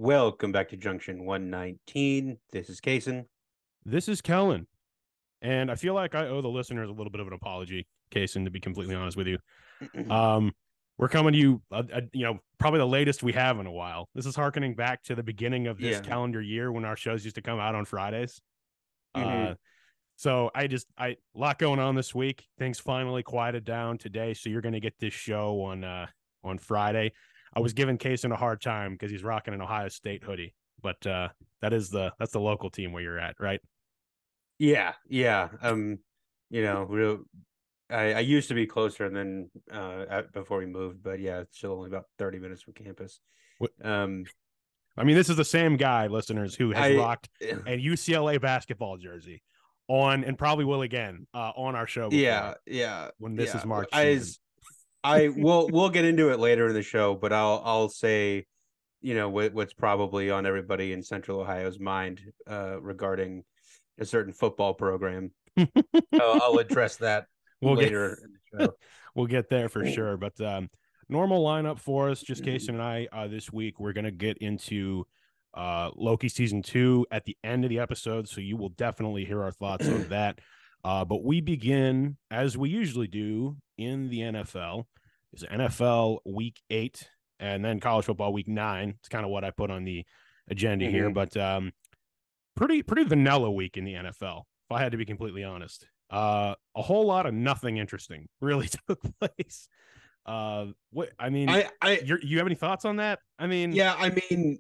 Welcome back to Junction 119. This is Casen. This is Kellan, and I feel like I owe the listeners a little bit of an apology, Casen, to be completely honest with you. Um, we're coming to you, probably the latest we have in a while. This is harkening back to the beginning of this Yeah. calendar year when our shows used to come out on Fridays. hmm Uh, so a lot going on this week. Things finally quieted down today, so you're going to get this show on Friday. I was giving Casen a hard time because he's rocking an Ohio State hoodie, but that's the local team where you're at, right? Yeah. Yeah. Real. I used to be closer than before we moved, but yeah, it's still only about 30 minutes from campus. Um, I mean, this is the same guy, listeners, who has I rocked a UCLA basketball jersey on, and probably will again, on our show yeah, before yeah, when this yeah. is March I season. I we'll get into it later in the show, but I'll say, what's probably on everybody in Central Ohio's mind regarding a certain football program. I'll address that we'll get later in the we'll get there for show. sure. But normal lineup for us, just Cason and I this week. We're gonna get into Loki season 2 at the end of the episode, so you will definitely hear our thoughts on that. But we begin as we usually do in the NFL. Is NFL Week 8, and then college football Week 9. It's kind of what I put on the agenda here, but pretty vanilla week in the NFL. If I had to be completely honest, a whole lot of nothing interesting really took place. What I mean, you have any thoughts on that? I mean, Yeah, I mean,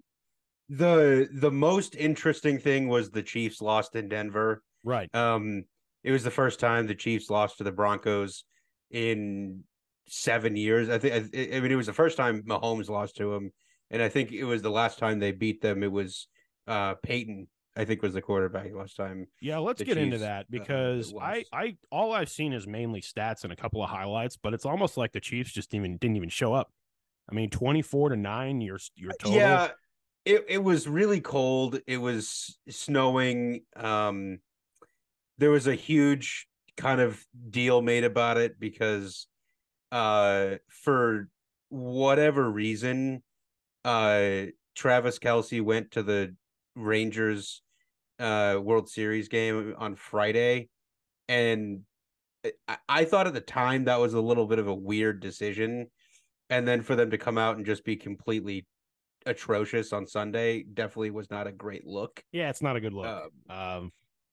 the most interesting thing was the Chiefs lost in Denver. right. It was the first time the Chiefs lost to the Broncos in 7 years. I mean, it was the first time Mahomes lost to them, and I think it was the last time they beat them. It was Peyton, I think, was the quarterback last time Yeah, let's the get into Chiefs that because lost. I all I've seen is mainly stats and a couple of highlights, but it's almost like the Chiefs just didn't even show up. I mean, 24-9, your total. Yeah, it was really cold. It was snowing. There was a huge kind of deal made about it because for whatever reason, Travis Kelce went to the Rangers World Series game on Friday, and I thought at the time that was a little bit of a weird decision. And then for them to come out and just be completely atrocious on Sunday definitely was not a great look. Yeah, it's not a good look. Um,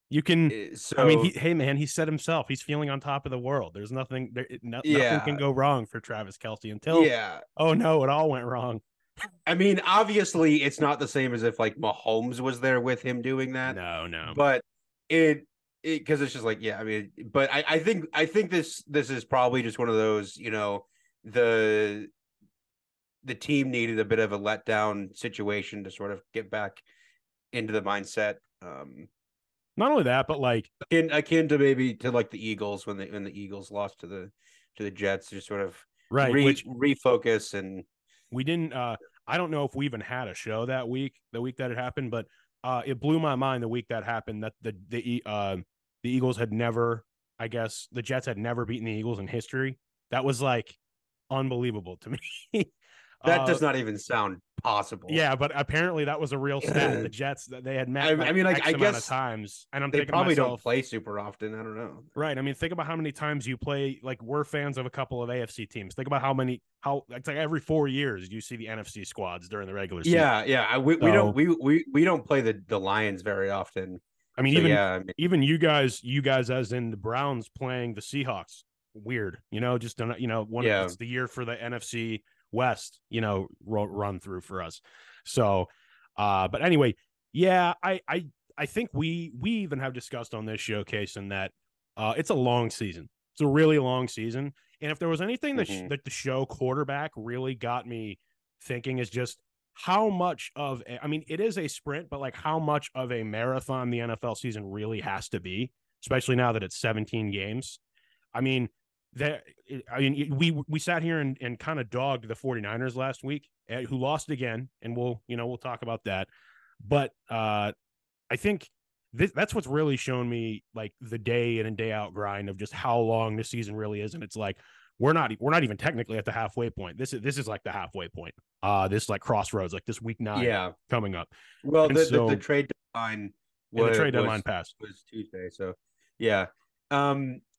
You can, I mean, so hey man, he said himself, he's feeling on top of the world. There's nothing, nothing can yeah, go wrong for Travis Kelce until, yeah. oh no, it all went wrong. I mean, obviously, it's not the same as if like Mahomes was there with him doing that, No, no. but it because it's just like, yeah. I mean, but I think this is probably just one of those, the the team needed a bit of a letdown situation to sort of get back into the mindset. Not only that, but like, Akin to maybe to like the Eagles when the Eagles lost to the Jets, just sort of right, which refocus and we didn't, I don't know if we even had a show that week, the week that it happened, but it blew my mind the week that happened that the Eagles had never, I guess, the Jets had never beaten the Eagles in history. That was like unbelievable to me. that uh, does not even sound possible. Yeah, but apparently that was a real stat. The Jets, they had met I like mean, like X I amount of guess times, and I'm they thinking to probably don't myself, play super often. I don't know. right? I mean, think about how many times you play. Like we're fans of a couple of AFC teams. Think about how it's like every 4 years you see the NFC squads during the regular season. Yeah, yeah. We don't So we don't play the Lions very often. I mean, So yeah, I mean, even you guys, as in the Browns playing the Seahawks, weird. Just yeah. it's the year for the NFC West. Run through for us. So, but anyway, yeah, I think we even have discussed on this showcase and that it's a long season. It's a really long season, and if there was anything that the show quarterback really got me thinking is just how much of I mean, it is a sprint, but like how much of a marathon the NFL season really has to be, especially now that it's 17 games. I mean, we sat here and kind of dogged the 49ers last week, who lost again, and we'll talk about that. But I think that's what's really shown me like the day in and day out grind of just how long this season really is. And it's like we're not even technically at the halfway point. This is like the halfway point. This like crossroads, like this week 9 Yeah. coming up. Well, And the so trade deadline and the was trade deadline passed. was Tuesday. So yeah.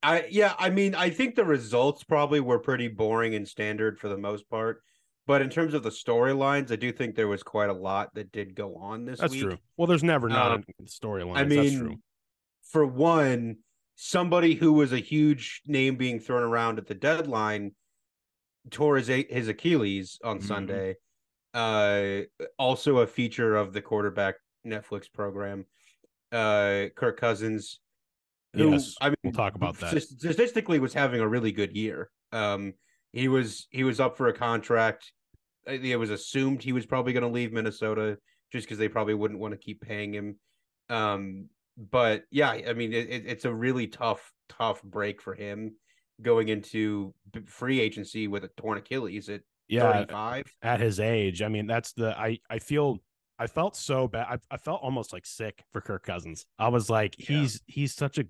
I mean, I think the results probably were pretty boring and standard for the most part. But in terms of the storylines, I do think there was quite a lot that did go on this That's true. week. Well, there's never not Um, in I storylines. That's true. mean, for one, somebody who was a huge name being thrown around at the deadline tore his Achilles on Mm-hmm. Sunday. Uh, Also a feature of the quarterback Netflix program. Kirk Cousins, who Yes, I we'll mean, talk about that. statistically was having a really good year. He was up for a contract. It was assumed he was probably going to leave Minnesota just because they probably wouldn't want to keep paying him. But yeah, I mean, it's a really tough break for him going into free agency with a torn Achilles at Yeah, 35. at his age. I mean, that's the I felt so bad. I felt almost like sick for Kirk Cousins. I was like, Yeah. he's such a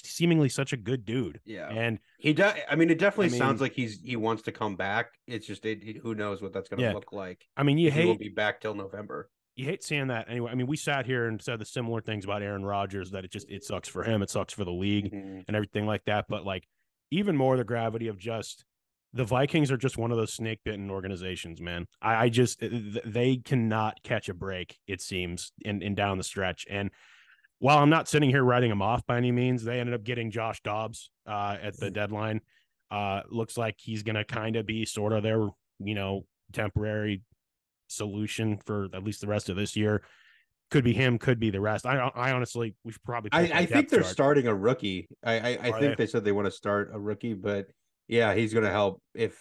seemingly such a good dude. Yeah. And He does. I mean, it I definitely sounds mean, like he wants to come back. It's just who knows what that's going to yeah. look like I mean, because he won't be back till November. you hate seeing that anyway. I mean, we sat here and said the similar things about Aaron Rodgers, that it sucks for him, it sucks for the league Mm-hmm. and everything like that. But like even more the gravity of just the Vikings are just one of those snake bitten organizations, man. I just they cannot catch a break, it seems, in down the stretch. And while I'm not sitting here writing them off by any means, they ended up getting Josh Dobbs at the deadline. Looks like he's gonna kind of be sort of their, temporary solution for at least the rest of this year. Could be him, could be the rest. I honestly, we should probably pull up I a think depth they're chart. starting a rookie. I Are think they? they said they want to start a rookie, but yeah, he's going to help if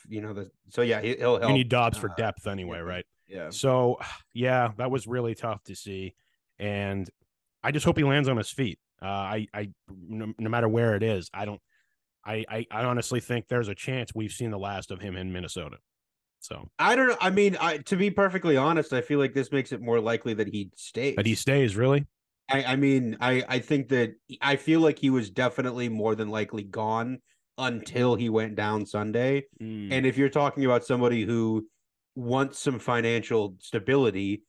so yeah, he'll You help. need Dobbs for depth anyway, Significantly. right? Yeah. So yeah, that was really tough to see, and I just hope he lands on his feet. No matter where it is, I don't. I honestly think there's a chance we've seen the last of him in Minnesota. So I don't know. I mean, to be perfectly honest, I feel like this makes it more likely that he that he stays. stays, really. I mean, I think that I feel like he was definitely more than likely gone until he went down Sunday. Mm, And if you're talking about somebody who wants some financial stability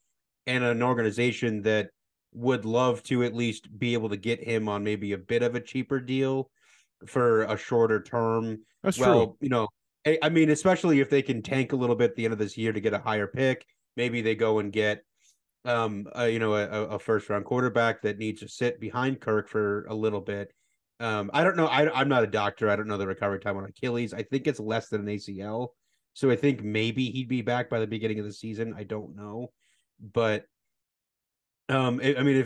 and an organization that would love to at least be able to get him on maybe a bit of a cheaper deal for a shorter term, that's true. well, I mean, especially if they can tank a little bit at the end of this year to get a higher pick, maybe they go and get a first round quarterback that needs to sit behind Kirk for a little bit. I don't know. I'm not a doctor. I don't know the recovery time on Achilles. I think it's less than an ACL. So I think maybe he'd be back by the beginning of the season. I don't know. But I mean,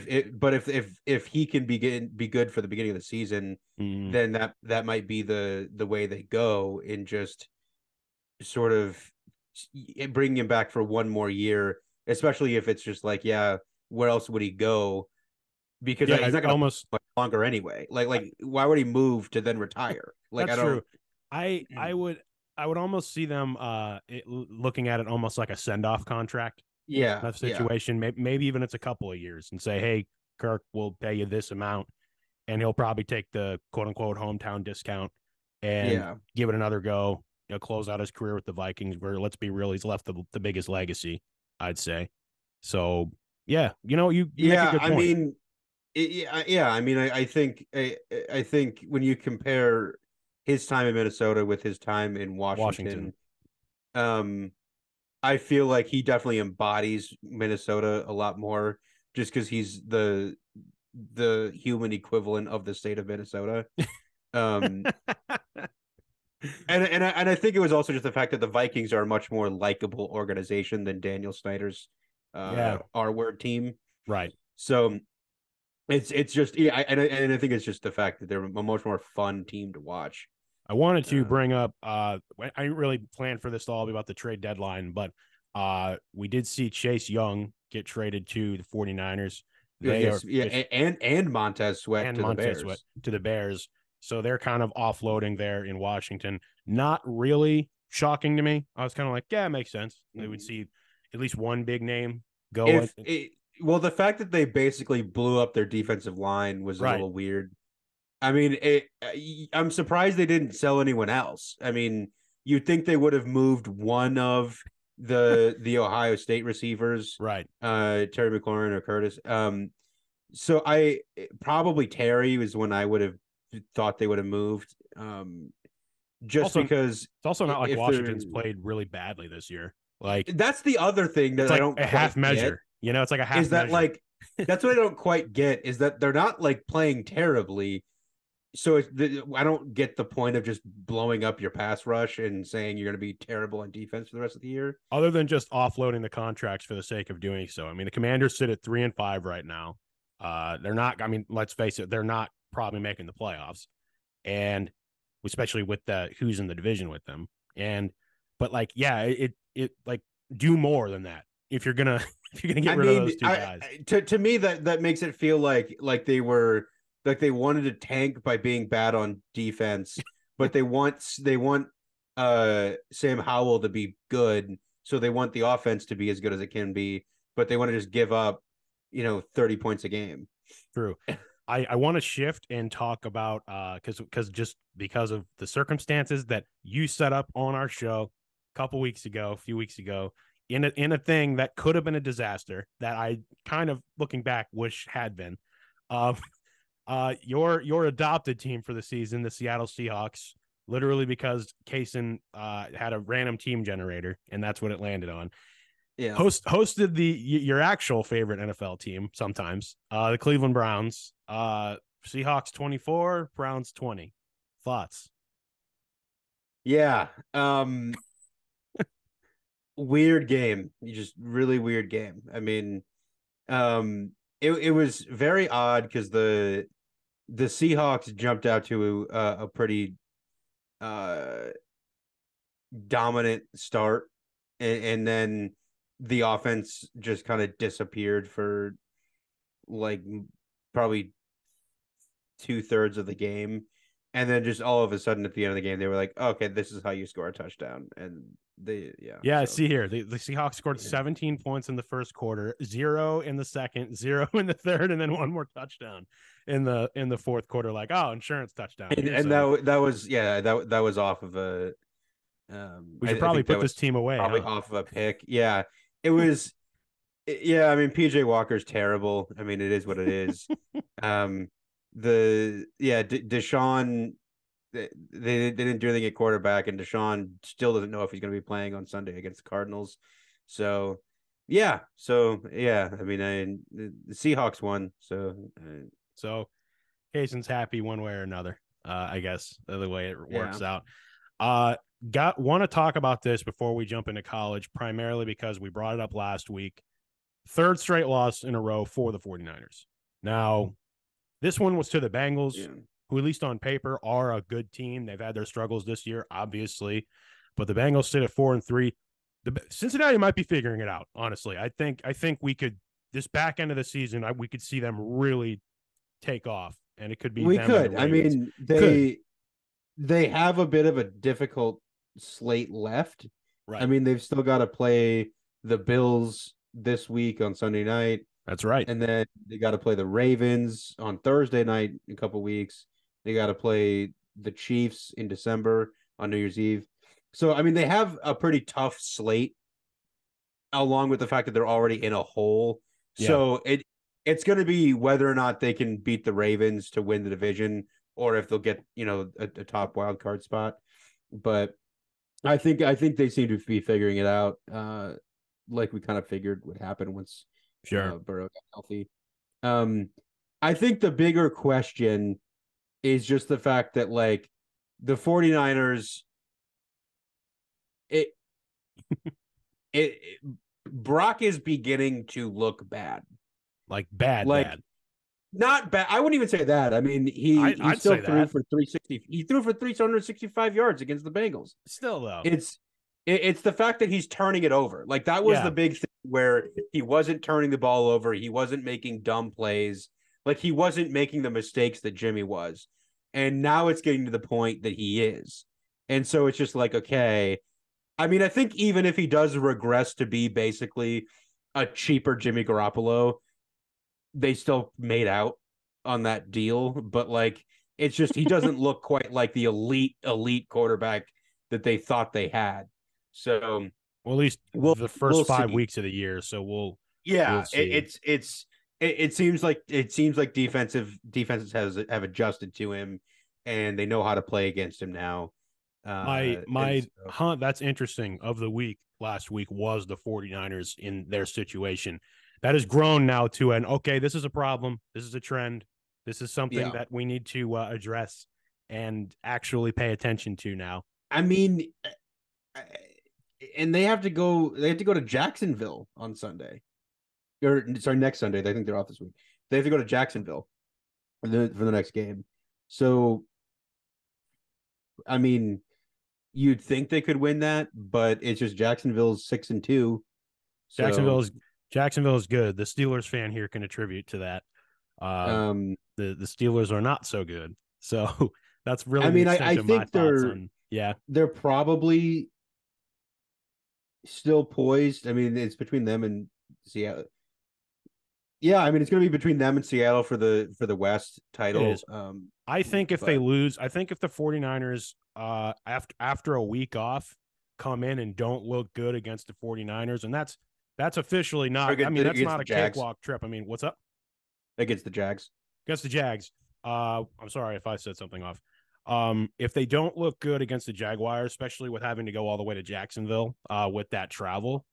if he can be good for the beginning of the season, Mm, then that might be the way they go in just sort of bringing him back for one more year, especially if it's just like, yeah, where else would he go? Because yeah, he's not going to almost. much longer anyway. Like why would he move to then retire? Like I That's true. don't. I would almost see them looking at it almost like a send off contract. Yeah, That yeah, situation. Maybe even it's a couple of years and say, hey, Kirk, we'll pay you this amount, and he'll probably take the quote unquote hometown discount and yeah, give it another go. Close out his career with the Vikings, where let's be real, he's left the biggest legacy, I'd say. So yeah, you make a yeah. good I point. mean, yeah. I mean, I think when you compare his time in Minnesota with his time in Washington. Washington, um, I feel like he definitely embodies Minnesota a lot more just because he's the human equivalent of the state of Minnesota. Um, and I think it was also just the fact that the Vikings are a much more likable organization than Daniel Snyder's Yeah, R word team. right. So it's just yeah, and I think it's just the fact that they're a much more fun team to watch. I wanted to Um, bring up I didn't really plan for this to all be about the trade deadline, but we did see Chase Young get traded to the 49ers. They are yes, yeah, and Montez Sweat and to the Montez Sweat Bears. to the Bears. So they're kind of offloading there in Washington. Not really shocking to me. I was kind of like, yeah, it makes sense. They would Mhm. see at least one big name go. If it, well, the fact that they basically blew up their defensive line was a Right. little weird. I mean, I'm surprised they didn't sell anyone else. I mean, you'd think they would have moved one of the Ohio State receivers, Right. Terry McLaurin or Curtis. So I probably Terry was when I would have thought they would have moved. Just Also, because it's also not like if they're Washington's played really badly this year. Like that's the other thing it's that I like don't a half quite get measure. You know, it's like a half is that measure. like that's what I don't quite get is that they're not like playing terribly. So I don't get the point of just blowing up your pass rush and saying you're going to be terrible on defense for the rest of the year. Other than just offloading the contracts for the sake of doing so. I mean, the Commanders sit at 3-5 right now. They're not. I mean, let's face it, they're not probably making the playoffs, and especially with the who's in the division with them. And but like, yeah, it like do more than that if you're gonna if you're gonna get rid of those two guys. To me that makes it feel like they were like they wanted to tank by being bad on defense, but they want Sam Howell to be good, so they want the offense to be as good as it can be, but they want to just give up 30 points a game. True. I want to shift and talk about because of the circumstances that you set up on our show a few weeks ago, in a thing that could have been a disaster that I kind of looking back wish had been. Your adopted team for the season, the Seattle Seahawks, literally because Casen had a random team generator, and that's what it landed on. Yeah. Hosted your actual favorite NFL team sometimes, the Cleveland Browns. Seahawks 24, Browns 20. Thoughts? Yeah. Weird game. Just really weird game. I mean, it was very odd because the Seahawks jumped out to a pretty dominant start, and then the offense just kind of disappeared for like probably 2/3 of the game, and then just all of a sudden at the end of the game they were like, okay, this is how you score a touchdown, and I see here the Seahawks scored 17 points in the first quarter, 0 in the second, 0 in the third, and then one more touchdown in the fourth quarter. Like, oh, insurance touchdown, and that was off of a we should I probably think that put this was team away, probably huh? off of a pick. Yeah, it was. Yeah, I mean PJ Walker's terrible. I mean it is what it is. Deshaun, they didn't do anything at quarterback, and Deshaun still doesn't know if he's going to be playing on Sunday against the Cardinals. So yeah, I mean the Seahawks won. So Cason's happy one way or another. I guess the way it works out. Want to talk about this before we jump into college, primarily because we brought it up last week. Third straight loss in a row for the 49ers. Now, this one was to the Bengals, who at least on paper are a good team. They've had their struggles this year, obviously, but the Bengals sit at 4-3. Cincinnati might be figuring it out. Honestly, I think we could this back end of the season. We could see them really take off, and it could be we them could. The I mean, they have a bit of a difficult slate left. Right. I mean, they've still got to play the Bills this week on Sunday night. That's right. And then they got to play the Ravens on Thursday night in a couple weeks. They got to play the Chiefs in December on New Year's Eve. So, I mean, they have a pretty tough slate, along with the fact that they're already in a hole. Yeah. So it's going to be whether or not they can beat the Ravens to win the division, or if they'll get a top wild card spot. But I think they seem to be figuring it out, like we kind of figured would happen once Burrow got healthy. I think the bigger question is just the fact that like the 49ers, Brock is beginning to look bad. Like bad. Not bad. I wouldn't even say that. I mean, he still threw for 360. He threw for 365 yards against the Bengals. Still though, it's the fact that he's turning it over. Like that was the big thing where he wasn't turning the ball over. He wasn't making dumb plays. Like he wasn't making the mistakes that Jimmy was. And now it's getting to the point that he is. And so it's just like, okay. I mean, I think even if he does regress to be basically a cheaper Jimmy Garoppolo, they still made out on that deal. But like, It's just he doesn't look quite like the elite quarterback that they thought they had. So Well, at least we'll the first we'll 5 weeks see. of the year. So we'll Yeah, see. it seems like defenses have adjusted to him, and they know how to play against him now. And My so, hunt that's interesting of the week last week was the 49ers in their situation. That has grown now to an okay, this is a problem. This is a trend. This is something yeah, that we need to address and actually pay attention to now. I mean, and they have to go. They have to go to Jacksonville on Sunday, or sorry, next Sunday. I think they're off this week. They have to go to Jacksonville for the next game. So, I mean, you'd think they could win that, but it's just Jacksonville's 6-2. Jacksonville So, is Jacksonville is good. The Steelers fan here can attribute to that. Uh, um, the Steelers are not so good. So that's really I the mean, extent I of my think thoughts on. Yeah, they're probably still poised. I mean, it's between them and Seattle. Yeah, I mean, it's going to be between them and Seattle for the West it title. is. I think if they But lose, I think if the 49ers after a week off come in and don't look good against the 49ers, and that's officially not, I mean, that's against not the a Jags, cakewalk trip. I mean, what's up? against the Jags. Against the Jags. I'm sorry if I said something off. If they don't look good against the Jaguars, especially with having to go all the way to Jacksonville with that travel,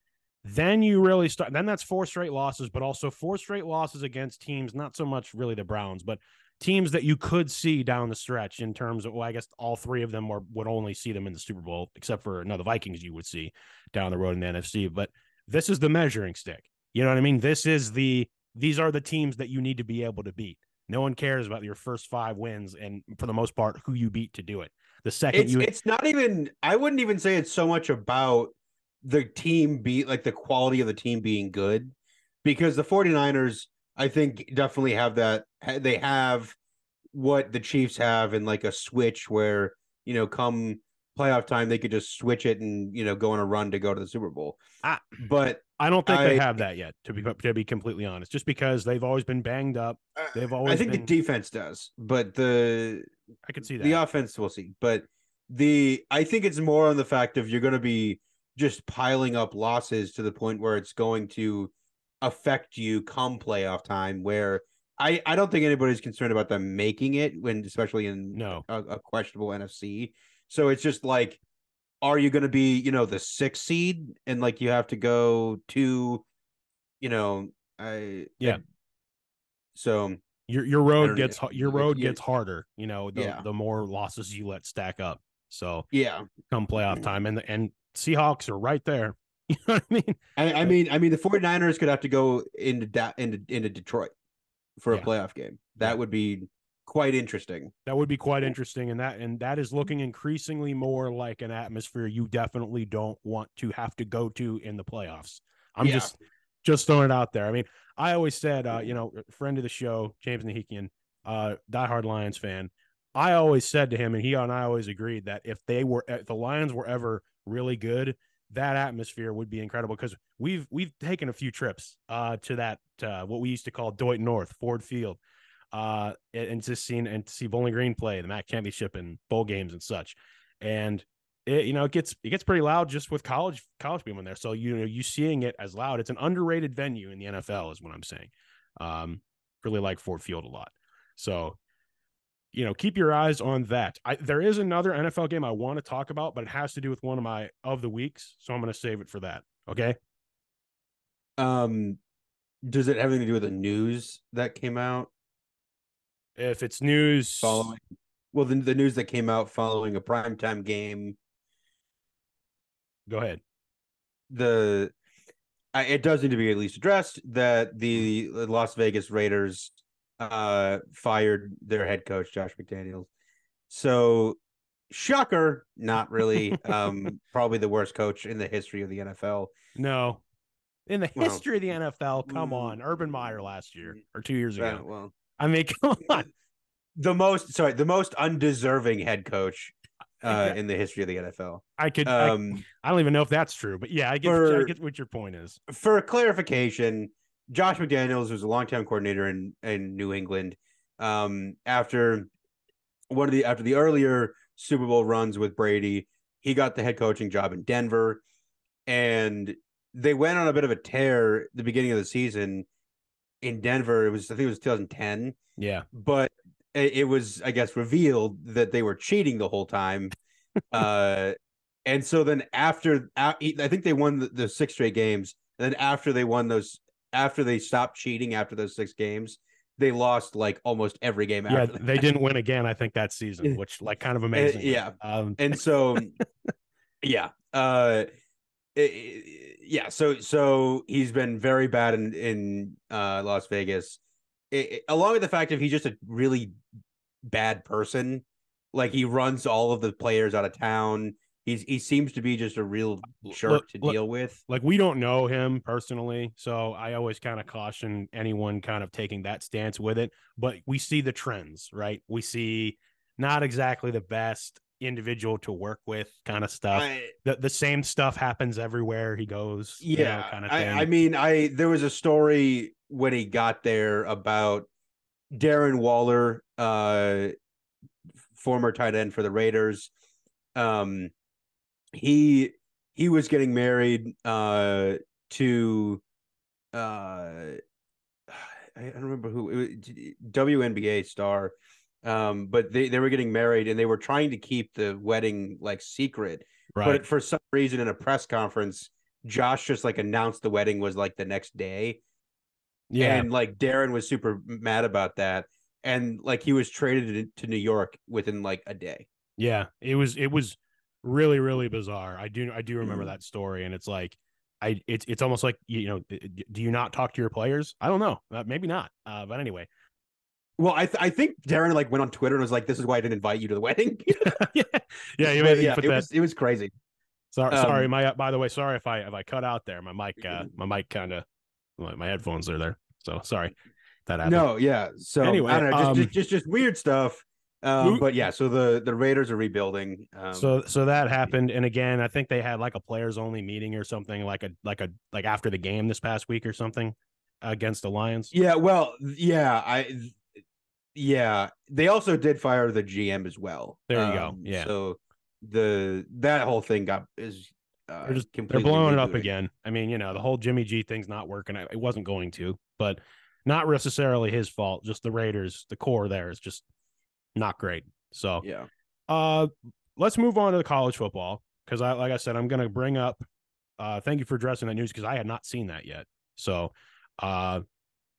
then you really start. Then that's 4 straight losses, but also 4 straight losses against teams, not so much really the Browns, but teams that you could see down the stretch in terms of, well, I guess all 3 of them would only see them in the Super Bowl, except for the Vikings you would see down the road in the NFC. But this is the measuring stick. You know what I mean? These are the teams that you need to be able to beat. No one cares about your first 5 wins, and for the most part, who you beat to do it. The second you, It's not even. I wouldn't even say it's so much about the team be like the quality of the team being good, because the 49ers, I think, definitely have that. They have what the Chiefs have in like a switch where, come playoff time they could just switch it and go on a run to go to the Super Bowl. I, But I don't think they I have that yet. To be completely honest, just because they've always been banged up, they've I always think the been. defense does, but I could see the that. offense we'll see. But I think it's more on the fact of you're going to be just piling up losses to the point where it's going to affect you come playoff time. Where I don't think anybody's concerned about them making it when, especially in No, a questionable NFC. So it's just like, are you going to be the 6th seed and like you have to go to you know I yeah, so your I road don't gets your like road gets harder. The yeah, the more losses you let stack up. So yeah. come playoff time, and Seahawks are right there. You know what I mean? I mean the 49ers could have to go into Detroit for a Yeah, playoff game. yeah. That would be quite interesting. That would be quite interesting, and that is looking increasingly more like an atmosphere you definitely don't want to have to go to in the playoffs. I'm Yeah. just throwing it out there. I mean, I always said, friend of the show, James Nahikian, diehard Lions fan. I always said to him, and he and I always agreed that if the Lions were ever really good, that atmosphere would be incredible because we've taken a few trips to that what we used to call Detroit North Ford Field and to see Bowling Green play the MAC championship and bowl games and such. And it gets pretty loud just with college people in there. So you seeing it as loud. It's an underrated venue in the NFL is what I'm saying. Really like Ford Field a lot. So keep your eyes on that. There is another NFL game I want to talk about, but it has to do with one of my of the weeks. So I'm going to save it for that. Okay. Um, does it have anything to do with the news that came out If it's news, following? Well, the news that came out following a primetime game. go ahead. The It does need to be at least addressed that the Las Vegas Raiders fired their head coach Josh McDaniels. So shocker, not really. Probably the worst coach in the history of the NFL. No, in the Well, history of the NFL, come on, Urban Meyer last year or 2 years ago. well, I mean, come on. the most undeserving head coach in the history of the NFL. I don't even know if that's true, but yeah, I get what your point is. For clarification, Josh McDaniels was a longtime coordinator in New England. After after the earlier Super Bowl runs with Brady, he got the head coaching job in Denver, and they went on a bit of a tear at the beginning of the season in Denver. I think it was 2010. Yeah. But it was, I guess, revealed that they were cheating the whole time. And so then I think they won the 6 straight games. And then after they stopped cheating after those 6 games, they lost like almost every game Yeah, after that. they didn't win again, I think, that season, which like kind of amazing. Yeah. And so, yeah. Yeah. So he's been very bad in Las Vegas. Along with the fact that he's just a really bad person. Like he runs all of the players out of town. He seems to be just a real jerk to deal with. Like we don't know him personally, so I always kind of caution anyone kind of taking that stance with it. But we see the trends, right? We see not exactly the best individual to work with kind of stuff. The same stuff happens everywhere he goes. Yeah, kind of thing. I mean, there was a story when he got there about Darren Waller, former tight end for the Raiders. He was getting married to I don't remember who, it was, WNBA star. But they were getting married and they were trying to keep the wedding like secret. Right. But for some reason in a press conference, Josh just like announced the wedding was like the next day. Yeah. And like Darren was super mad about that. And like he was traded to New York within like a day. Yeah. It was really, really bizarre. I do remember that story. And it's like, it's almost like, do you not talk to your players? I don't know. Maybe not. But anyway. Well, I think Darren like went on Twitter and was like, "This is why I didn't invite you to the wedding." yeah. It was crazy. Sorry. By the way, sorry if I cut out there. My mic kind of, my headphones are there. So sorry that happened. No, yeah. So anyway, I don't know, just weird stuff. But yeah, so the Raiders are rebuilding. So that happened, and again, I think they had like a players only meeting or something, like after the game this past week or something against the Lions. Yeah, well, yeah, they also did fire the GM as well. There you go. Yeah. So that whole thing they're blowing it up again. I mean, the whole Jimmy G thing's not working. It wasn't going to, but not necessarily his fault. Just the Raiders, the core there is just not great. So yeah. Let's move on to the college football because like I said, I'm going to bring up. Thank you for addressing that news because I had not seen that yet. So let's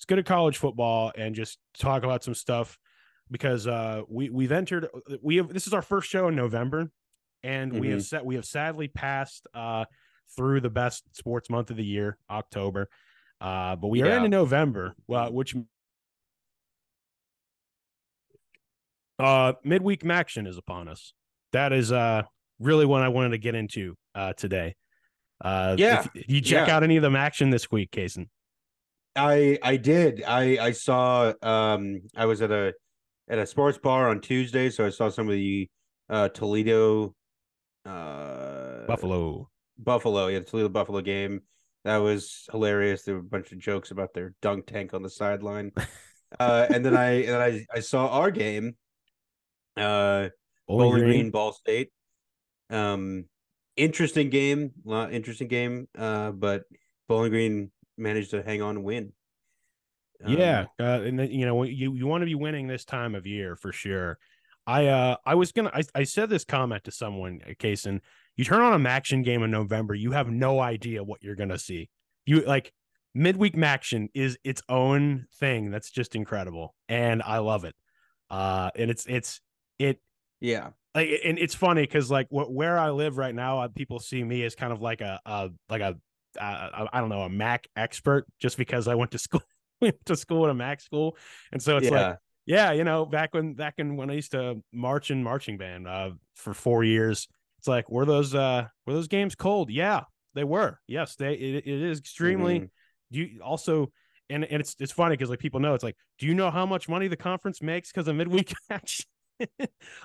get to college football and just talk about some stuff because this is our first show in November, and we have sadly passed through the best sports month of the year, October. But we are into November, which midweek action is upon us. That is really what I wanted to get into today. If you check out any of the action this week, Casen? I did. I saw I was at a sports bar on Tuesday, so I saw some of the Toledo Buffalo. Yeah, the Toledo Buffalo game. That was hilarious. There were a bunch of jokes about their dunk tank on the sideline. And then I saw our game. Bowling Green, Ball State. Interesting game. But Bowling Green managed to hang on and win. And then, you want to be winning this time of year for sure. I said this comment to someone, Casen. You turn on a action game in November, you have no idea what you're gonna see. You like midweek action is its own thing that's just incredible, and I love it. And yeah. Like, and it's funny because like where I live right now, people see me as kind of like a I don't know, a Mac expert just because I went to school at a Mac school, and so it's like back when I used to march in marching band for 4 years. It's like, were those games cold? Yeah, they were. Yes, it is extremely. You also, and it's funny because like people know, it's like, do you know how much money the conference makes because of midweek action?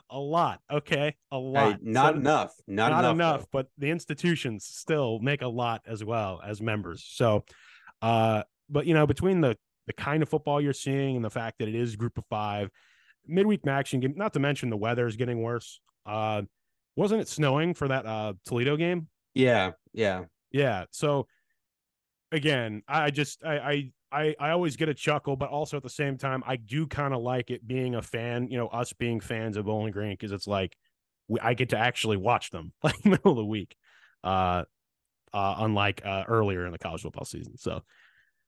A lot. Okay, a lot. Not enough. Not enough. But the institutions still make a lot as well as members. So, but between the kind of football you're seeing and the fact that it is Group of 5, midweek action game. Not to mention the weather is getting worse. Wasn't it snowing for that Toledo game? Yeah. Yeah. So again, I always get a chuckle, but also at the same time, I do kind of like it being a fan, us being fans of Bowling Green, because it's like I get to actually watch them like middle of the week, unlike earlier in the college football season. So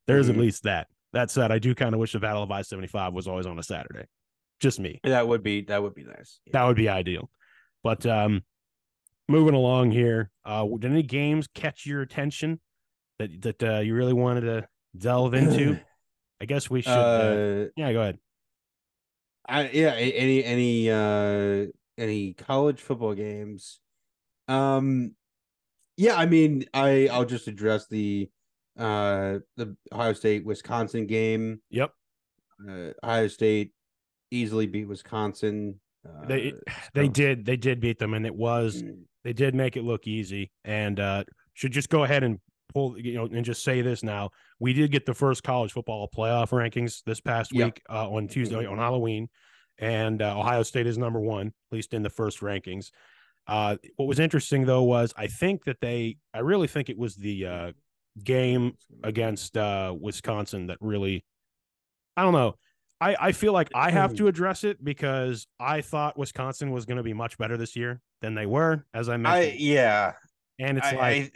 there's at least that. That said, I do kind of wish the Battle of I-75 was always on a Saturday. Just me. That would be nice. Yeah. That would be ideal. But moving along here, did any games catch your attention that you really wanted to delve into? I guess we should. Yeah, go ahead. Any college football games? Yeah, I mean, I'll just address the Ohio State Wisconsin game. Yep. Ohio State easily beat Wisconsin. They did beat them, and they did make it look easy. And should just go ahead and pull, and just say this now. We did get the first college football playoff rankings this past week on Tuesday on Halloween, and Ohio State is number one, at least in the first rankings. What was interesting though was I really think it was the game against Wisconsin that really, I don't know. I feel like I have to address it because I thought Wisconsin was going to be much better this year than they were, as I mentioned. And it's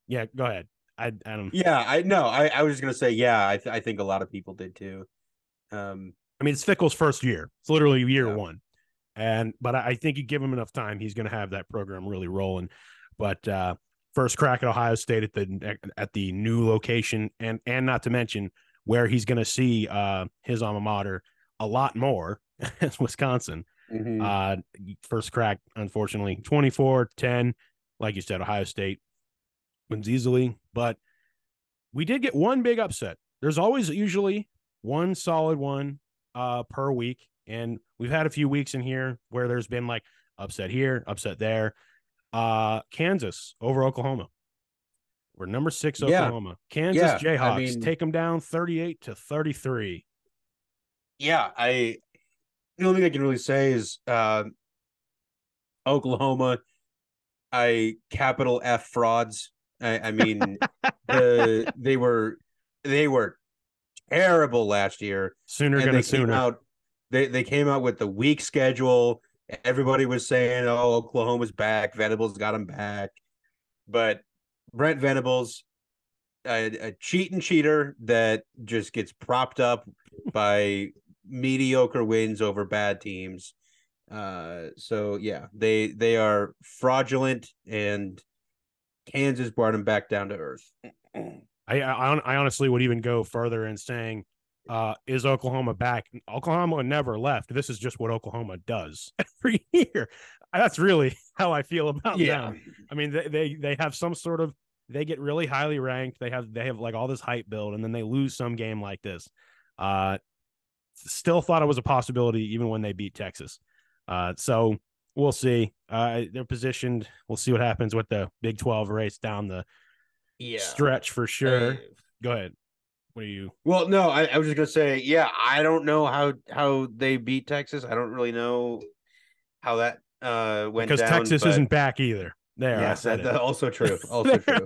yeah, go ahead. I don't. Yeah, I was just gonna say, yeah, I think a lot of people did too. I mean, it's Fickell's first year. It's literally year one, but I think you give him enough time, he's going to have that program really rolling. But first crack at Ohio State at the new location, and not to mention where he's going to see his alma mater a lot more as Wisconsin. First crack, unfortunately, 24-10. Like you said, Ohio State wins easily, but we did get one big upset. There's always usually one solid one per week, and we've had a few weeks in here where there's been like upset here, upset there. Kansas over Oklahoma. We're number 6 Oklahoma. Kansas Jayhawks take them down 38-33. Yeah, the only thing I can really say is Oklahoma, capital F frauds. I mean, they were terrible last year. They came out with the weak schedule. Everybody was saying, "Oh, Oklahoma's back. Venables got them back," but Brent Venables, a cheater that just gets propped up by mediocre wins over bad teams. So yeah, they are fraudulent, and Kansas brought them back down to earth. I honestly would even go further in saying, is Oklahoma back? Oklahoma never left. This is just what Oklahoma does every year. That's really how I feel about them. I mean, they have some sort of, they get really highly ranked. They have like all this hype build, and then they lose some game like this. Still thought it was a possibility even when they beat Texas. So we'll see. They're positioned. We'll see what happens with the Big 12 race down the stretch for sure. Go ahead. What are you? Well, no, I was just gonna say, I don't know how they beat Texas. I don't really know how that went because down, Texas isn't back either. Yes, that's also true. Also true.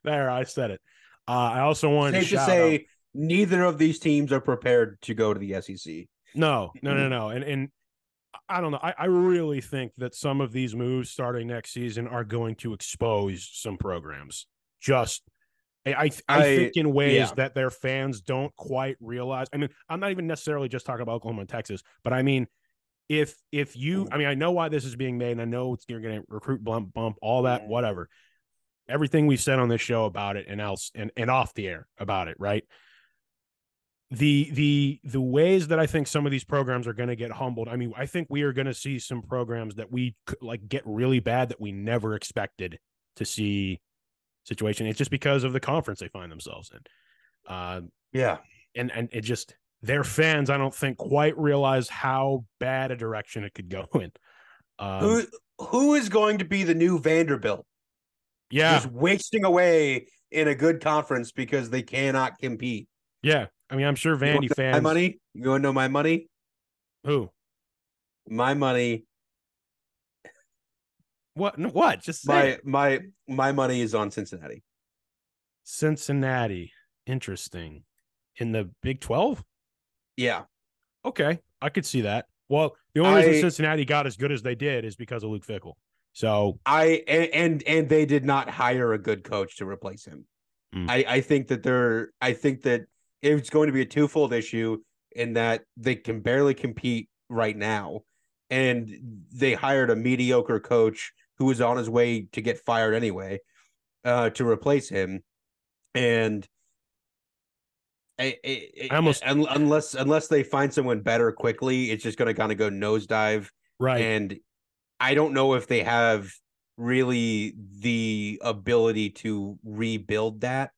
There, I said it. I also wanted to say out, neither of these teams are prepared to go to the SEC. No. And I don't know. I really think that some of these moves starting next season are going to expose some programs. I think in ways that their fans don't quite realize. I mean, I'm not even necessarily just talking about Oklahoma and Texas, but I mean, if you, I mean, I know why this is being made, and I know you're going to recruit bump, all that, whatever. Everything we've said on this show about it and off the air about it, right? The ways that I think some of these programs are going to get humbled. I mean, I think we are going to see some programs that we like get really bad that we never expected to see situation. It's just because of the conference they find themselves in. And it just, their fans, I don't think quite realize how bad a direction it could go in. Who is going to be the new Vanderbilt? Yeah. Just wasting away in a good conference because they cannot compete. Yeah. I mean, I'm sure Vandy fans. My money? You want to know my money? Who? My money, What? No, what? Just say it. my money is on Cincinnati. Cincinnati. Interesting. In the Big 12? Yeah. Okay, I could see that. Well, the only reason I Cincinnati got as good as they did is because of Luke Fickell. So, and they did not hire a good coach to replace him. mm, I think that it's going to be a twofold issue in that they can barely compete right now, and they hired a mediocre coach who was on his way to get fired anyway, to replace him. And I almost unless they find someone better quickly, it's just going to kind of go nosedive. right. And I don't know if they have really the ability to rebuild that,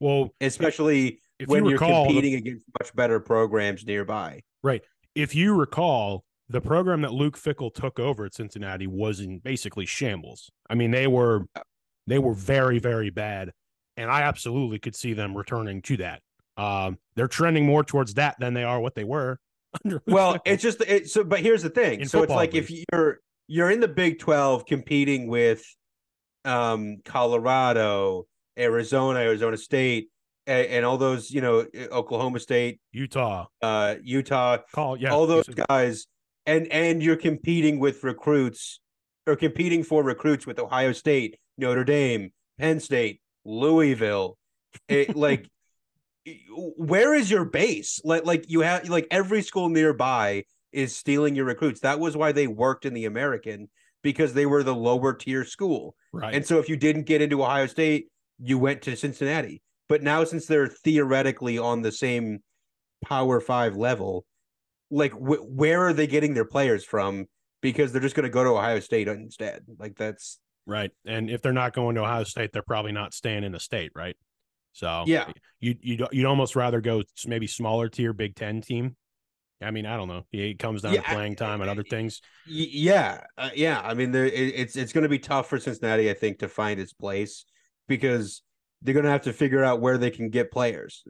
Well, especially if you when you're recall, competing against much better programs nearby. right, if you recall, the program that Luke Fickell took over at Cincinnati was in basically shambles. I mean, they were very, very bad, and I absolutely could see them returning to that. They're trending more towards that than they are what they were under Luke Well, Fickell it's just so. But here's the thing. in So it's football, like at if least. you're in the Big 12 competing with Colorado, Arizona State, and all those, Oklahoma State, Utah, Utah, yeah, all those guys, and you're competing with recruits or competing for recruits with Ohio State, Notre Dame, Penn State, Louisville. Like, where is your base? Like you have like every school nearby is stealing your recruits. That was why they worked in the American, because they were the lower tier school. right. And so if you didn't get into Ohio State, you went to Cincinnati. But now, since they're theoretically on the same Power Five level, like where are they getting their players from? Because they're just going to go to Ohio State instead. Like that's Right. And if they're not going to Ohio State, they're probably not staying in the state, right? So yeah, you'd almost rather go maybe smaller tier Big Ten team. I mean, I don't know. It comes down to yeah, playing time and other things. yeah. I mean, it's going to be tough for Cincinnati, I think, to find its place, because they're going to have to figure out where they can get players.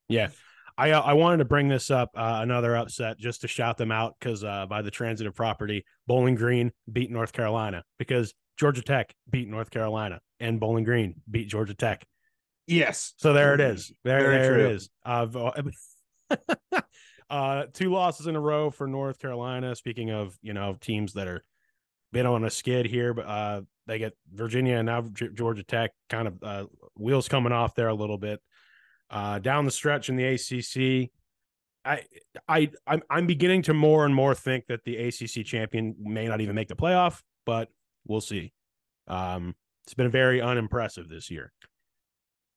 Yeah. I wanted to bring this up, another upset, just to shout them out because by the transitive property, Bowling Green beat North Carolina because Georgia Tech beat North Carolina and Bowling Green beat Georgia Tech. Yes. So there it is. Very There true. it is. Two losses in a row for North Carolina. Speaking of, teams that are been on a skid here, but they get Virginia and now Georgia Tech, kind of wheels coming off there a little bit. Down the stretch in the ACC, I'm beginning to more and more think that the ACC champion may not even make the playoff, but we'll see. It's been very unimpressive this year.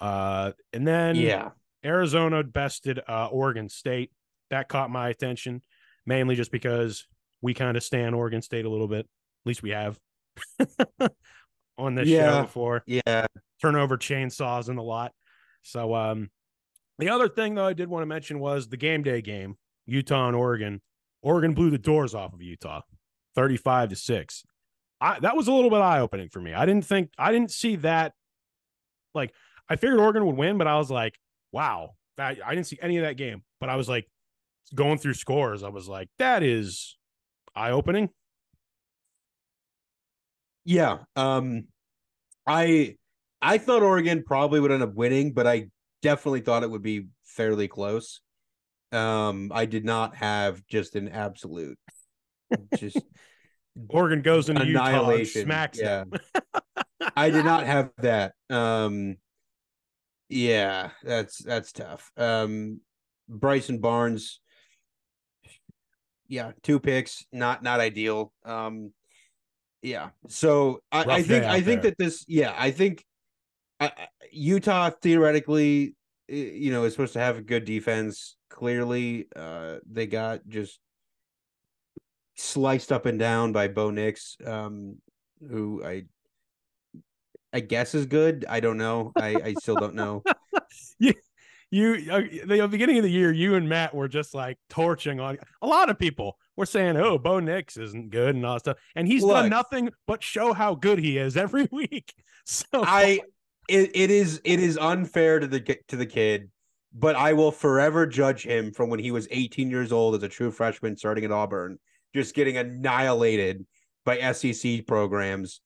And then Yeah. Arizona bested Oregon State. That caught my attention, mainly just because we kind of stand Oregon State a little bit. At least we have on this show before. Yeah. Turnover chainsaws and a lot. So the other thing, though, I did want to mention was the game day game, Utah and Oregon. Oregon blew the doors off of Utah, 35-6. That was a little bit eye-opening for me. I didn't see that. Like, I figured Oregon would win, but I was like, wow, I didn't see any of that game. But I was like, going through scores, I was like, that is eye-opening. Yeah. I thought Oregon probably would end up winning, but I definitely thought it would be fairly close. I did not have just an absolute just Oregon goes into Utah and annihilation. smacks Yeah. them. I did not have that. Yeah, that's tough. Bryson Barnes, yeah, 2 picks, not ideal. Yeah. So Rough day out I think there. that this, yeah, I think Utah theoretically, is supposed to have a good defense. Clearly, they got just sliced up and down by Bo Nix, who I guess is good. I don't know. I still don't know. you, the beginning of the year, you and Matt were just like torching on a lot of people. We're saying, "Oh, Bo Nix isn't good" and all that stuff, and he's done nothing but show how good he is every week. So it is unfair to the kid but I will forever judge him from when he was 18 years old as a true freshman starting at Auburn, just getting annihilated by SEC programs.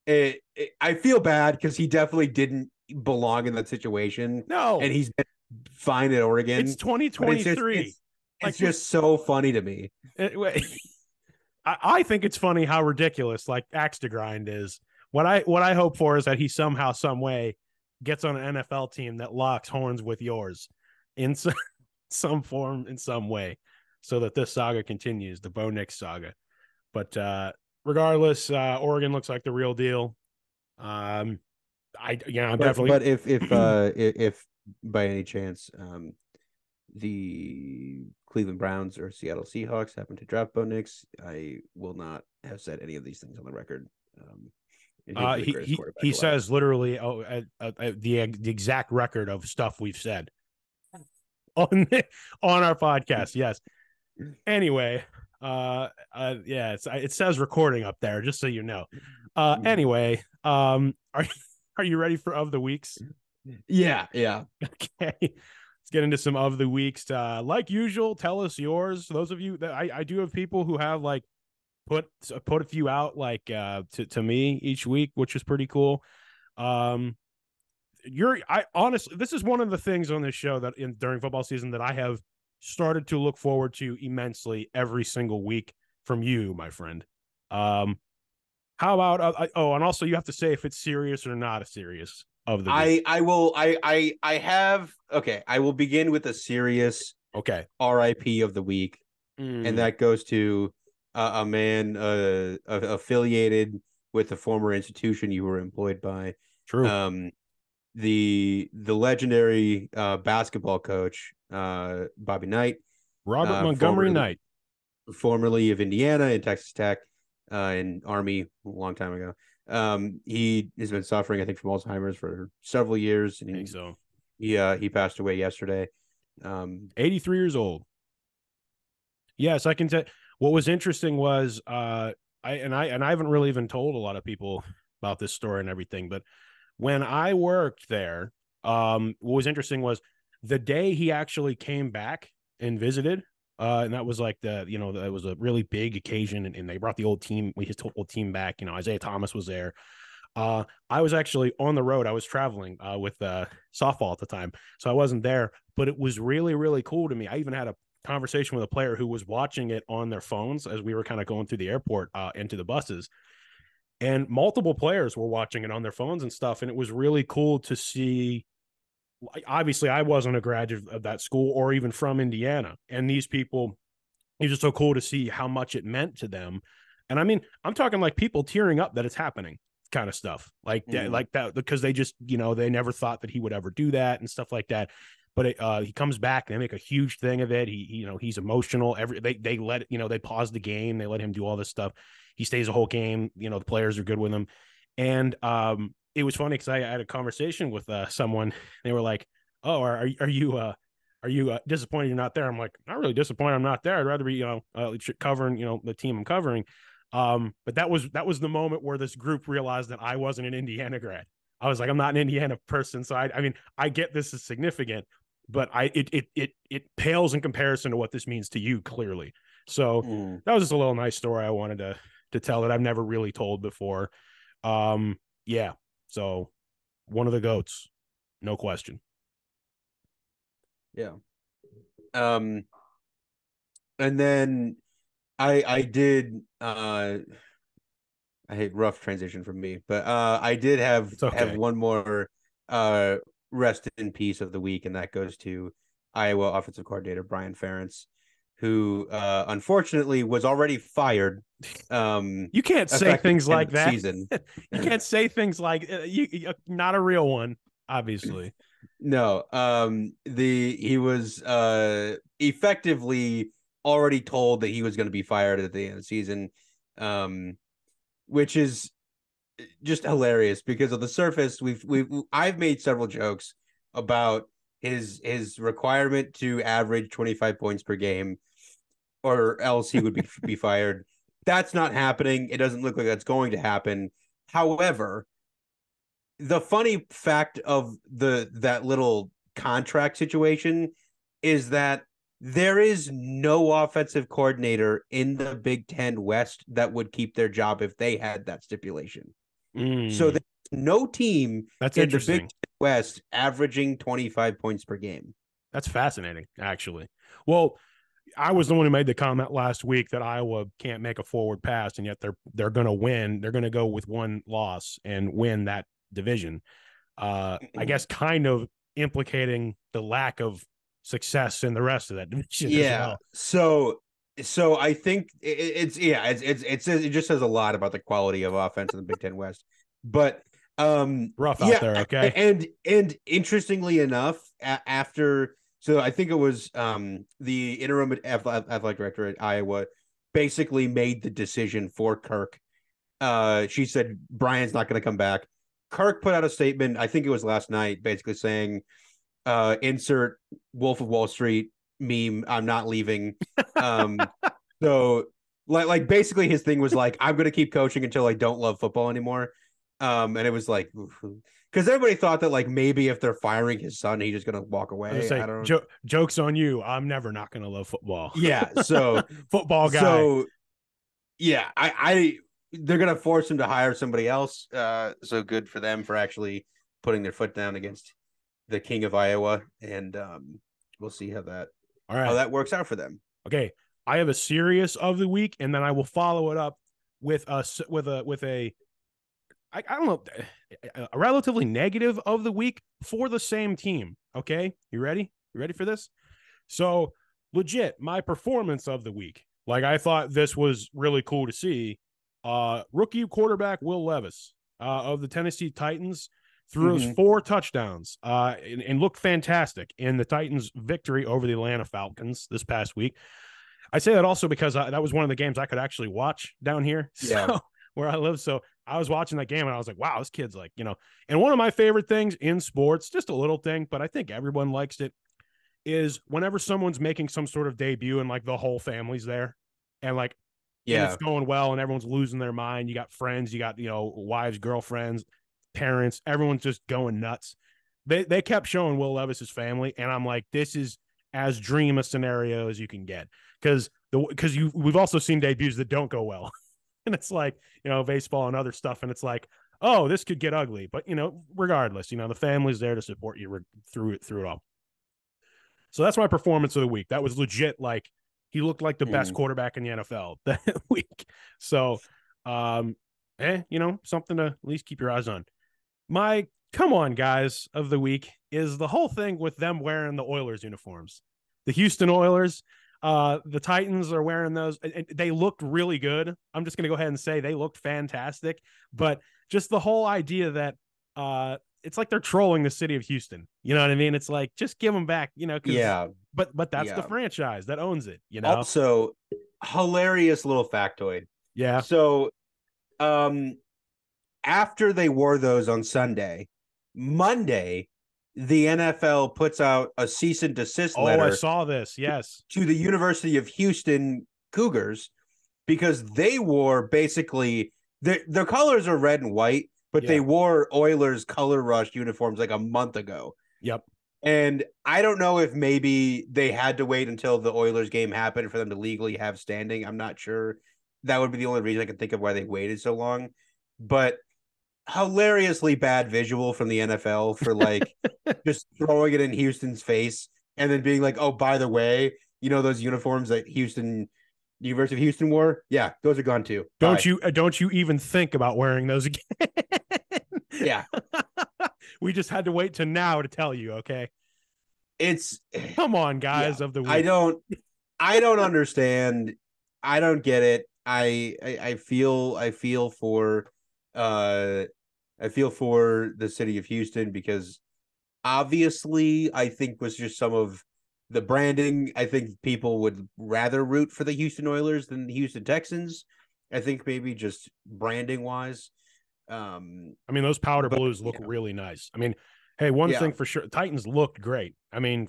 I feel bad because he definitely didn't belong in that situation. No, and he's been fine at Oregon. it's 2023. It's just so funny to me. I think it's funny how ridiculous like axe to grind is. What I hope for is that he somehow, some way, gets on an NFL team that locks horns with yours in some form, in some way, so that this saga continues, the Bo Nix saga. But regardless, Oregon looks like the real deal. I'm definitely. But if by any chance the Cleveland Browns or Seattle Seahawks happen to draft Bo Nix, I will not have said any of these things on the record. He says literally the exact record of stuff we've said on our podcast. Yes. Anyway, it says recording up there, just so you know. Anyway, are you ready for of the weeks? Yeah. Okay. Let's get into some of the weeks. Like usual, tell us yours. Those of you that I do have people who have like put a few out like to me each week, which is pretty cool. I honestly, this is one of the things on this show that during football season that I have started to look forward to immensely every single week from you, my friend. How about and also you have to say if it's serious or not a serious of the week. I will begin with a serious RIP of the week, and that goes to a man affiliated with the former institution you were employed by. True. The legendary basketball coach Bobby Knight, Robert Montgomery Knight, formerly of Indiana and Texas Tech, and Army a long time ago. He has been suffering, I think, from Alzheimer's for several years. And I think so. He passed away yesterday. 83 years old. Yes, I can tell. What was interesting was I haven't really even told a lot of people about this story and everything, but when I worked there, what was interesting was the day he actually came back and visited, and that was like that was a really big occasion, and they brought the old team, his whole team back. Isaiah Thomas was there. I was actually on the road. I was traveling with softball at the time, so I wasn't there, but it was really, really cool to me. I even had a conversation with a player who was watching it on their phones as we were kind of going through the airport into the buses, and multiple players were watching it on their phones and stuff. And it was really cool to see. Obviously, I wasn't a graduate of that school or even from Indiana, and these people, it was just so cool to see how much it meant to them. And I mean, I'm talking like people tearing up that it's happening kind of stuff like that, because they just, they never thought that he would ever do that and stuff like that. But he comes back, they make a huge thing of it. He's emotional. They let they pause the game. They let him do all this stuff. He stays the whole game. The players are good with him. And it was funny because I had a conversation with someone. They were like, "Oh, are you disappointed you're not there?" I'm like, "Not really disappointed I'm not there. I'd rather be covering the team I'm covering." But that was the moment where this group realized that I wasn't an Indiana grad. I was like, I'm not an Indiana person, so I mean, I get this is significant, but it pales in comparison to what this means to you, clearly. So that was just a little nice story I wanted to tell that I've never really told before. Yeah. So one of the GOATs, no question. Yeah. And then I did I hate rough transition from me, but I did have one more rest in peace of the week, and that goes to Iowa offensive coordinator Brian Ferentz, who unfortunately was already fired. You can't say things like that. You can't say things like not a real one, obviously. No, he was effectively already told that he was going to be fired at the end of the season, which is just hilarious because on the surface I've made several jokes about his requirement to average 25 points per game or else he would be fired. That's not happening. It doesn't look like that's going to happen. However, the funny fact of that little contract situation is that there is no offensive coordinator in the Big Ten West that would keep their job if they had that stipulation. So there's no team That's in the Big interesting. Ten West averaging 25 points per game. That's fascinating, actually. Well, I was the one who made the comment last week that Iowa can't make a forward pass, and yet they're going to win. They're going to go with one loss and win that division. I guess kind of implicating the lack of success in the rest of that division as well. So I think it just says a lot about the quality of offense in the Big Ten West. But rough out there, okay? And interestingly enough, after so I think it was the interim athletic director at Iowa basically made the decision for Kirk. She said Brian's not going to come back. Kirk put out a statement, I think it was last night, basically saying, insert Wolf of Wall Street meme, I'm not leaving. So like basically his thing was like, I'm gonna keep coaching until I don't love football anymore. And it was like, because everybody thought that like maybe if they're firing his son, he's just gonna walk away. Say, I don't know. Joke's on you. I'm never not gonna love football. Yeah, so football guy. So yeah, I they're gonna force him to hire somebody else. So good for them for actually putting their foot down against the king of Iowa, and we'll see how that works out for them. Okay, I have a serious of the week, and then I will follow it up with a I don't know, a relatively negative of the week for the same team. Okay, you ready? You ready for this? So legit, my performance of the week. Like I thought this was really cool to see. Rookie quarterback Will Levis of the Tennessee Titans threw us 4 touchdowns and looked fantastic in the Titans' victory over the Atlanta Falcons this past week. I say that also because that was one of the games I could actually watch down here, where I live. So I was watching that game and I was like, wow, this kid's like, and one of my favorite things in sports, just a little thing, but I think everyone likes it, is whenever someone's making some sort of debut and like the whole family's there and like, and it's going well and everyone's losing their mind. You got friends, you got, wives, girlfriends, parents, everyone's just going nuts. They kept showing Will Levis's family, and I'm like, this is as dream a scenario as you can get, because we've also seen debuts that don't go well, and it's like baseball and other stuff, and it's like, oh, this could get ugly, but regardless, the family's there to support you through it all. So that's my performance of the week. That was legit. Like he looked like the best quarterback in the NFL that week. So, something to at least keep your eyes on. My come on guys of the week is the whole thing with them wearing the Oilers uniforms. The Houston Oilers, the Titans are wearing those. They looked really good. I'm just going to go ahead and say they looked fantastic. But just the whole idea that it's like they're trolling the city of Houston. You know what I mean? It's like, just give them back, But that's the franchise that owns it, Also, hilarious little factoid. Yeah. So, after they wore those on Sunday, Monday, the NFL puts out a cease and desist letter. Oh, I saw this. Yes. To the University of Houston Cougars, because they wore basically their colors are red and white, but they wore Oilers color rush uniforms like a month ago. Yep. And I don't know if maybe they had to wait until the Oilers game happened for them to legally have standing. I'm not sure. That would be the only reason I can think of why they waited so long. But hilariously bad visual from the NFL for like just throwing it in Houston's face and then being like, oh, by the way, those uniforms that University of Houston wore? Yeah, those are gone too. Don't you even think about wearing those again. Yeah. We just had to wait to now to tell you, okay? Come on, guys of the week. I don't understand. I don't get it. I feel for the city of Houston, because obviously I think was just some of the branding. I think people would rather root for the Houston Oilers than the Houston Texans. I think maybe just branding wise. Those powder blues look really nice. Hey, one thing for sure, Titans looked great.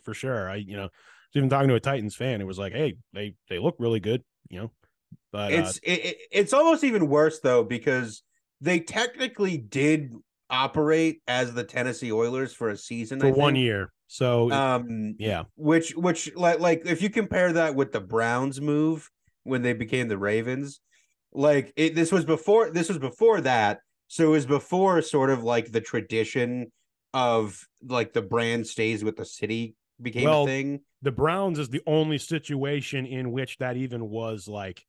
For sure. I even talking to a Titans fan, it was like, hey, they look really good, But it's almost even worse though, because they technically did operate as the Tennessee Oilers for a season, for I 1 think. year. So yeah, which like if you compare that with the Browns move when they became the Ravens, like this was before that. So it was before sort of like the tradition of like the brand stays with the city became a well, thing. the Browns is the only situation in which that even was like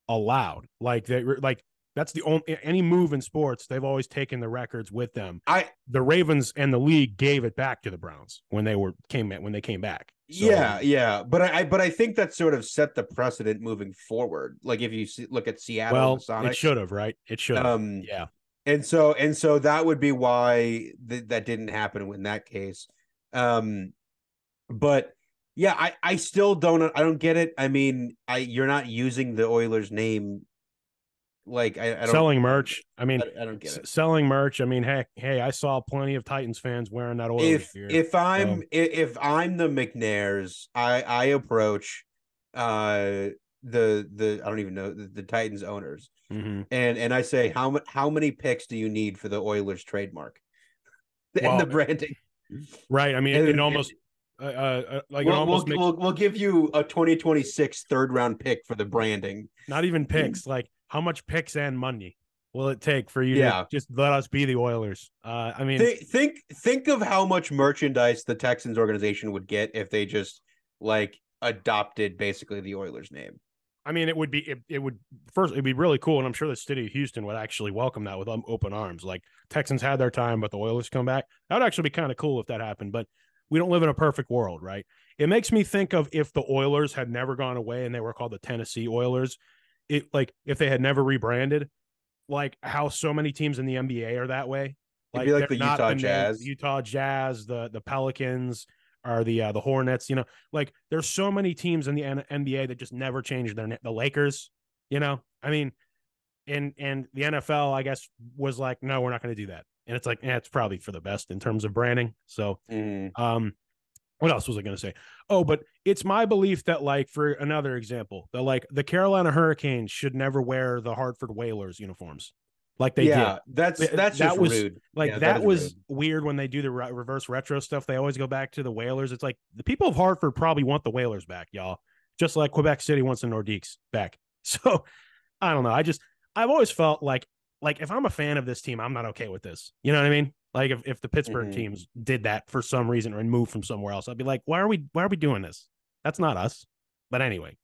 allowed. Like they like that's the only any move in sports they've always taken the records with them. The Ravens and the league gave it back to the Browns when they came back. So yeah, but I think that sort of set the precedent moving forward. Like if you look at Seattle and the well, it Sonics, should have, right? It should have. Yeah. and so that would be why that didn't happen in that case. Um, but yeah, I still I don't get it. I mean, you're not using the Oilers name. Like I don't Selling merch. I mean, I don't get it. selling merch. I mean, hey, I saw plenty of Titans fans wearing that Oilers gear. If I'm the McNairs, I approach the I don't even know the Titans owners, and I say how many picks do you need for the Oilers trademark and Well, the branding? right. I mean, it almost like it almost makes we'll give you a 2026 third round pick for the branding. not even picks. Like how much picks and money will it take for you to Yeah. just let us be the Oilers? I mean, think of how much merchandise the Texans organization would get if they just like adopted basically the Oilers name. I mean, it'd be really cool, and I'm sure the city of Houston would actually welcome that with open arms. Like Texans had their time, but the Oilers come back. That would actually be kind of cool if that happened. But we don't live in a perfect world, right? It makes me think of if the Oilers had never gone away and they were called the Tennessee Oilers. It like if they had never rebranded, like how so many teams in the NBA are that way. It'd be Like like they're the not Utah the name, Jazz. Utah Jazz, the Pelicans, or the Hornets. You know, like there's so many teams in the NBA that just never changed their the Lakers. You know, I mean, and the NFL, I guess, was like, no, we're not going to do that. And it's like, it's probably for the best in terms of branding. So, what else was I going to say? Oh, but it's my belief that, like, for another example, that like the Carolina Hurricanes should never wear the Hartford Whalers uniforms like they did. That's that just was rude. like Yeah, that was rude. weird when they do the reverse retro stuff. They always go back to the Whalers. It's like the people of Hartford probably want the Whalers back, y'all, just like Quebec City wants the Nordiques back. So I don't know. I've always felt like if I'm a fan of this team, I'm not okay with this. You know what I mean? Like if the Pittsburgh teams did that for some reason or moved from somewhere else, I'd be like, why are we doing this? That's not us. But anyway,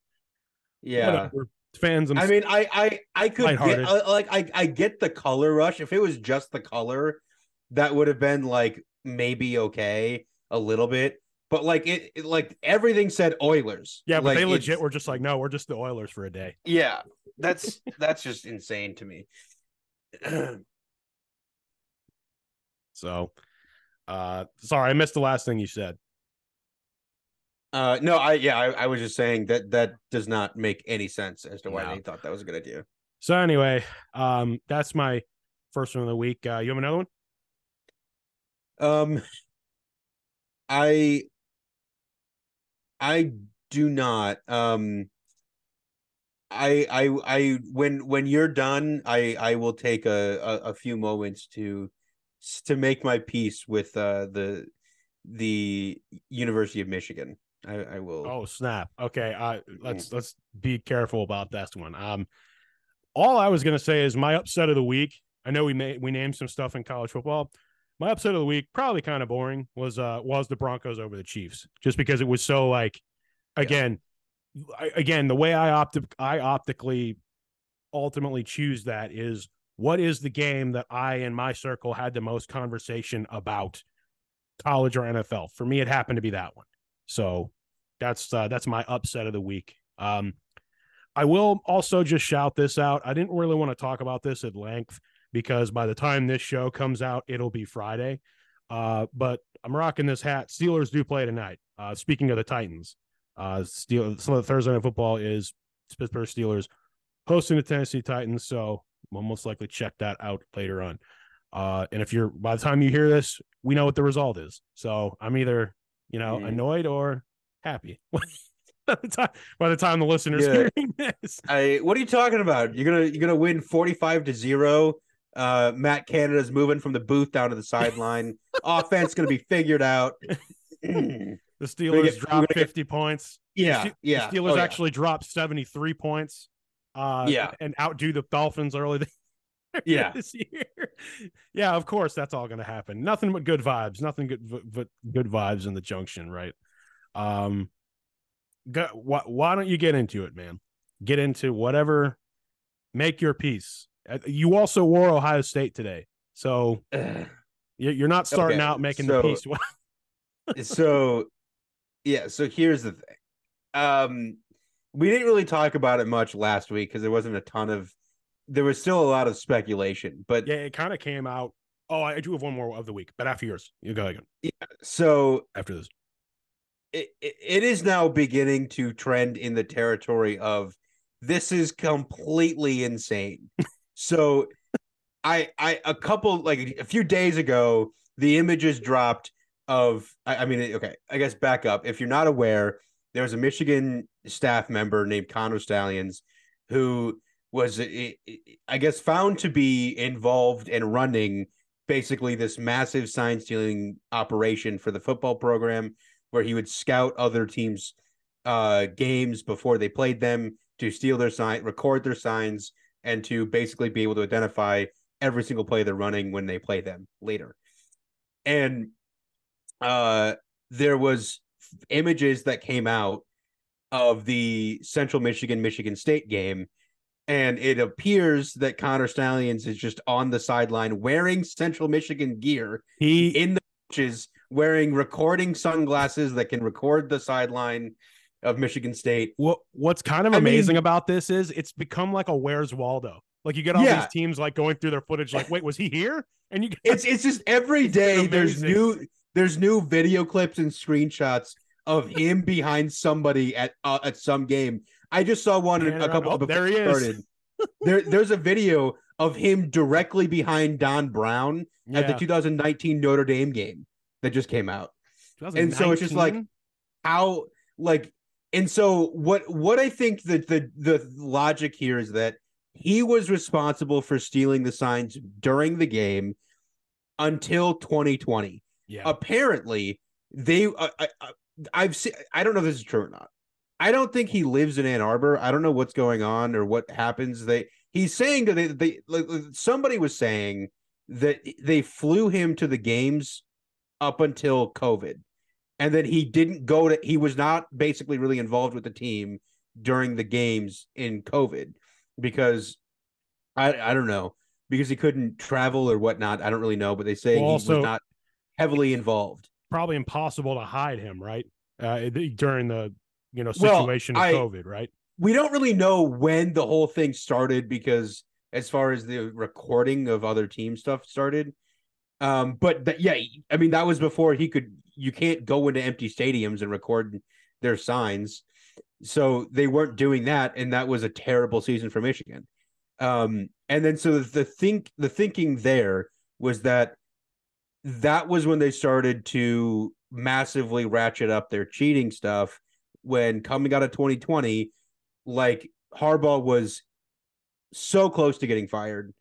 Yeah. whatever. Fans, I mean, I could get like I get the color rush. If it was just the color, that would have been like maybe okay a little bit. But like it like everything said Oilers. Yeah, but like they legit were just like, no, we're just the Oilers for a day. Yeah, that's just insane to me. So, sorry, I missed the last thing you said. No, I was just saying that does not make any sense as to why they thought that was a good idea. So anyway, that's my first one of the week. You have another one? I do not. I when you're done, I will take a few moments to make my peace with the University of Michigan. I will. Oh snap! Okay, let's be careful about this one. All I was gonna say is my upset of the week. I know we named some stuff in college football. My upset of the week, probably kind of boring, was the Broncos over the Chiefs, just because it was so like, again, the way I optically ultimately choose that is what is the game that I in my circle had the most conversation about, college or NFL. For me, it happened to be that one. So that's my upset of the week. I will also just shout this out. I didn't really want to talk about this at length because by the time this show comes out, it'll be Friday. But I'm rocking this hat. Steelers do play tonight. Speaking of the Titans, some of the Thursday Night Football is Pittsburgh Steelers hosting the Tennessee Titans. So we'll most likely check that out later on. And if by the time you hear this, we know what the result is. So I'm either, annoyed or happy. by the time the listeners hearing this. What are you talking about? You're gonna win 45-0 Matt Canada's moving from the booth down to the sideline. Offense going to be figured out. The Steelers dropped 50 points. Yeah, the Steelers actually dropped 73 points. And outdo the Dolphins early this year. Yeah, of course that's all going to happen. Nothing but good vibes. Nothing but good vibes in the Junction, right? Why don't you get into it, man? Get into whatever. Make your peace. You also wore Ohio State today, so you're not starting out making the peace. So here's the thing. We didn't really talk about it much last week because there wasn't a ton of. There was still a lot of speculation, but yeah, it kind of came out. Oh, I do have one more of the week, but after yours, you go again. Yeah. So after this, it is now beginning to trend in the territory of this is completely insane. So a few days ago, the images dropped of, I guess back up. If you're not aware, there was a Michigan staff member named Connor Stallions who was, I guess, found to be involved in running basically this massive sign stealing operation for the football program where he would scout other teams' games before they played them to steal their sign, record their signs, and to basically be able to identify every single play they're running when they play them later. And there was images that came out of the Central Michigan State game, and it appears that Connor Stallions is just on the sideline wearing Central Michigan gear in the coaches, wearing recording sunglasses that can record the sideline of Michigan State. What's kind of amazing about this is it's become like a Where's Waldo. Like you get all these teams like going through their footage, like, wait, was he here? And you it's just every day there's new video clips and screenshots of him behind somebody at some game. I just saw one a couple before there he started. There's a video of him directly behind Don Brown at the 2019 Notre Dame game that just came out. And so it's just like how like, and so what I think that the logic here is that he was responsible for stealing the signs during the game until 2020. Yeah. Apparently I've seen, I don't know if this is true or not. I don't think he lives in Ann Arbor. I don't know what's going on or what happens. He's saying that they somebody was saying that they flew him to the games up until COVID, and that he was not basically really involved with the team during the games in COVID because I don't know, because he couldn't travel or whatnot. I don't really know, but they say he was not heavily involved. Probably impossible to hide him, right? During the situation of COVID, right? We don't really know when the whole thing started because as far as the recording of other team stuff started. But that was before you can't go into empty stadiums and record their signs. So they weren't doing that. And that was a terrible season for Michigan. And then, so the thinking there was that was when they started to massively ratchet up their cheating stuff when coming out of 2020, like Harbaugh was so close to getting fired.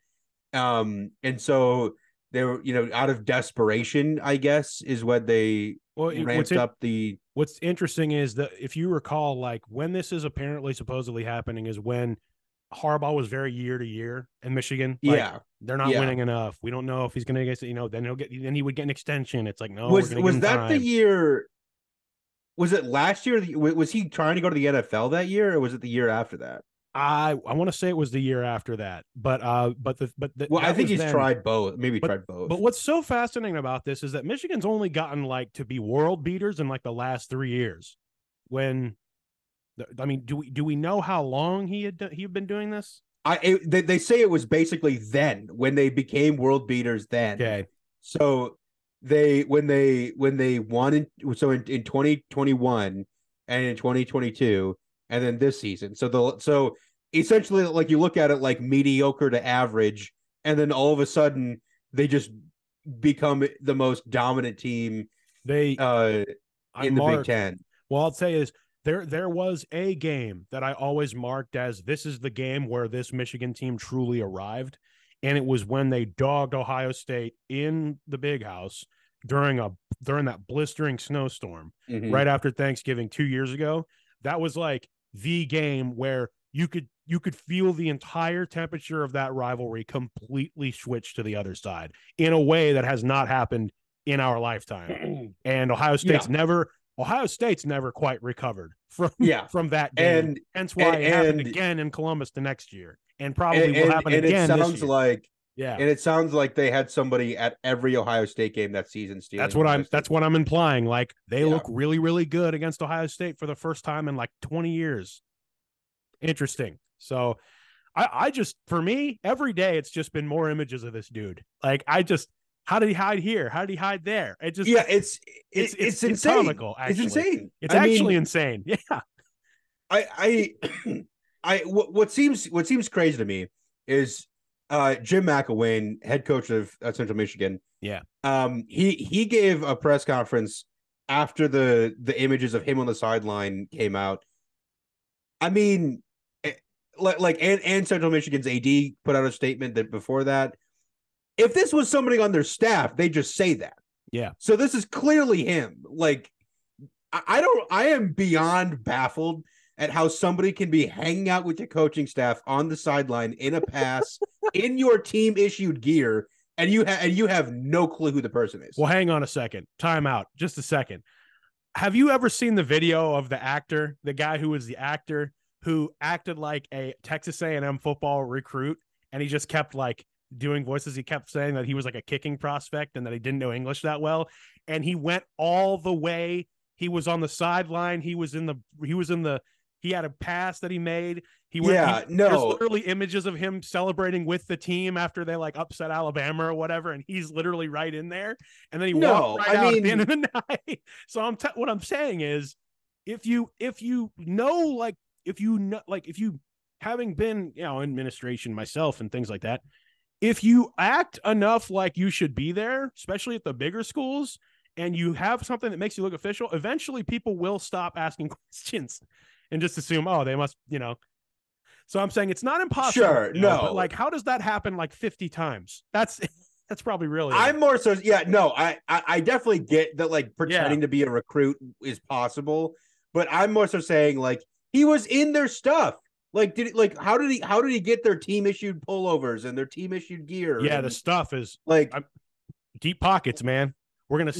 And so they were, out of desperation, I guess, is what they ramped up the. What's interesting is that if you recall, like when this is apparently supposedly happening is when Harbaugh was very year to year in Michigan. Like, they're not winning enough. We don't know if he's going to get, then he would get an extension. It's like, no, was that the year? Was it last year? Was he trying to go to the NFL that year, or was it the year after that? I want to say it was the year after that, but I think he's tried both. Maybe tried both. But what's so fascinating about this is that Michigan's only gotten like to be world beaters in like the last 3 years. Do we know how long he had been doing this? They say it was basically then when they became world beaters. Then, okay. So when they won in 2021 and in 2022 and then this season. So essentially, like, you look at it like mediocre to average, and then all of a sudden they just become the most dominant team in the Big Ten. Well, I'll say is there was a game that I always marked as this is the game where this Michigan team truly arrived. and it was when they dogged Ohio State in the Big House during that blistering snowstorm right after Thanksgiving 2 years ago. That was like the game where you could feel the entire temperature of that rivalry completely switch to the other side in a way that has not happened in our lifetime. And Ohio State's never quite recovered from that game. Hence why it happened again in Columbus the next year, and probably will happen again this year. And it sounds like they had somebody at every Ohio State game that season stealing. That's what I'm implying. Like they look really, really good against Ohio State for the first time in like 20 years. Interesting. So I just, for me, every day it's just been more images of this dude. Like how did he hide here? How did he hide there? It's insane. It's comical. Actually. It's insane. It's actually insane. Yeah. What seems crazy to me is Jim McElwain, head coach of Central Michigan. Yeah. He gave a press conference after the images of him on the sideline came out. I mean, and Central Michigan's AD put out a statement that before that, if this was somebody on their staff, they just say that. Yeah. So this is clearly him. Like, I am beyond baffled at how somebody can be hanging out with your coaching staff on the sideline in a pass in your team issued gear, and you have no clue who the person is. Well, hang on a second. Time out. Just a second. Have you ever seen the video of the guy who was the actor who acted like a Texas A&M football recruit, and he just kept like doing voices? He kept saying that he was like a kicking prospect and that he didn't know English that well, and he went all the way. He was on the sideline. He had a pass that he made. There's literally images of him celebrating with the team after they like upset Alabama or whatever, and he's literally right in there. And then he walked right out at the end of the night. So what I'm saying is, if you having been in administration myself and things like that, if you act enough like you should be there, especially at the bigger schools, and you have something that makes you look official, eventually people will stop asking questions and just assume, oh, they must, So I'm saying it's not impossible. Sure, no. But like, how does that happen like 50 times? That's probably really. I'm more so, I definitely get that, like, pretending to be a recruit is possible, but I'm more so saying, like, he was in their stuff. Like, how did he get their team issued pullovers and their team issued gear? Yeah, the stuff is like deep pockets, man. We're gonna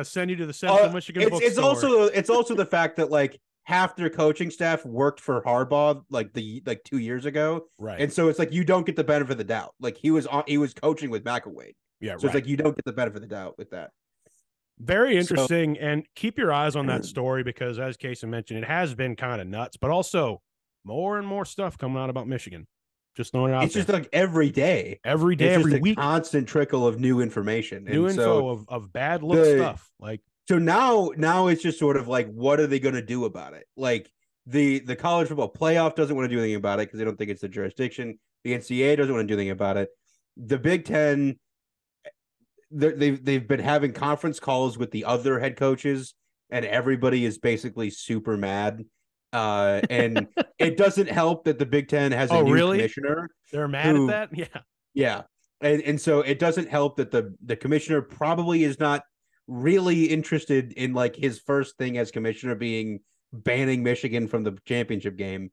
send you to the Central Michigan bookstore. It's also the fact that like half their coaching staff worked for Harbaugh like 2 years ago, right? And so it's like you don't get the benefit of the doubt. Like he was coaching with McElwain, so it's like you don't get the benefit of the doubt with that. Very interesting, and keep your eyes on that story because, as Casen mentioned, it has been kind of nuts, but also more and more stuff coming out about Michigan. Just throwing it out. It's just like every day, every week, constant trickle of new information, info of bad look stuff. Like so now it's just sort of like, what are they going to do about it? Like the college football playoff doesn't want to do anything about it because they don't think it's the jurisdiction. The NCAA doesn't want to do anything about it. The Big Ten, they've been having conference calls with the other head coaches, and everybody is basically super mad. And it doesn't help that the Big Ten has a new commissioner. They're mad at that. Yeah. And so it doesn't help that the commissioner probably is not really interested in like his first thing as commissioner being banning Michigan from the championship game.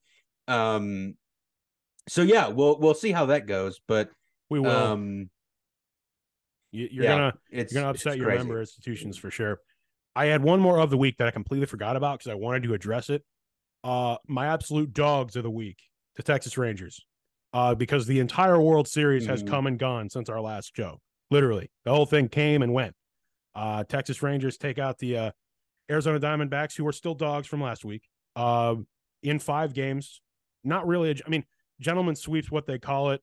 So yeah, we'll see how that goes, but we will. You're gonna upset your member institutions for sure. I had one more of the week that I completely forgot about because I wanted to address it. My absolute dogs of the week, the Texas Rangers, because the entire World Series has come and gone since our last show. Literally, the whole thing came and went. Texas Rangers take out the Arizona Diamondbacks, who are still dogs from last week, in 5 games. Not really. Gentlemen sweeps, what they call it.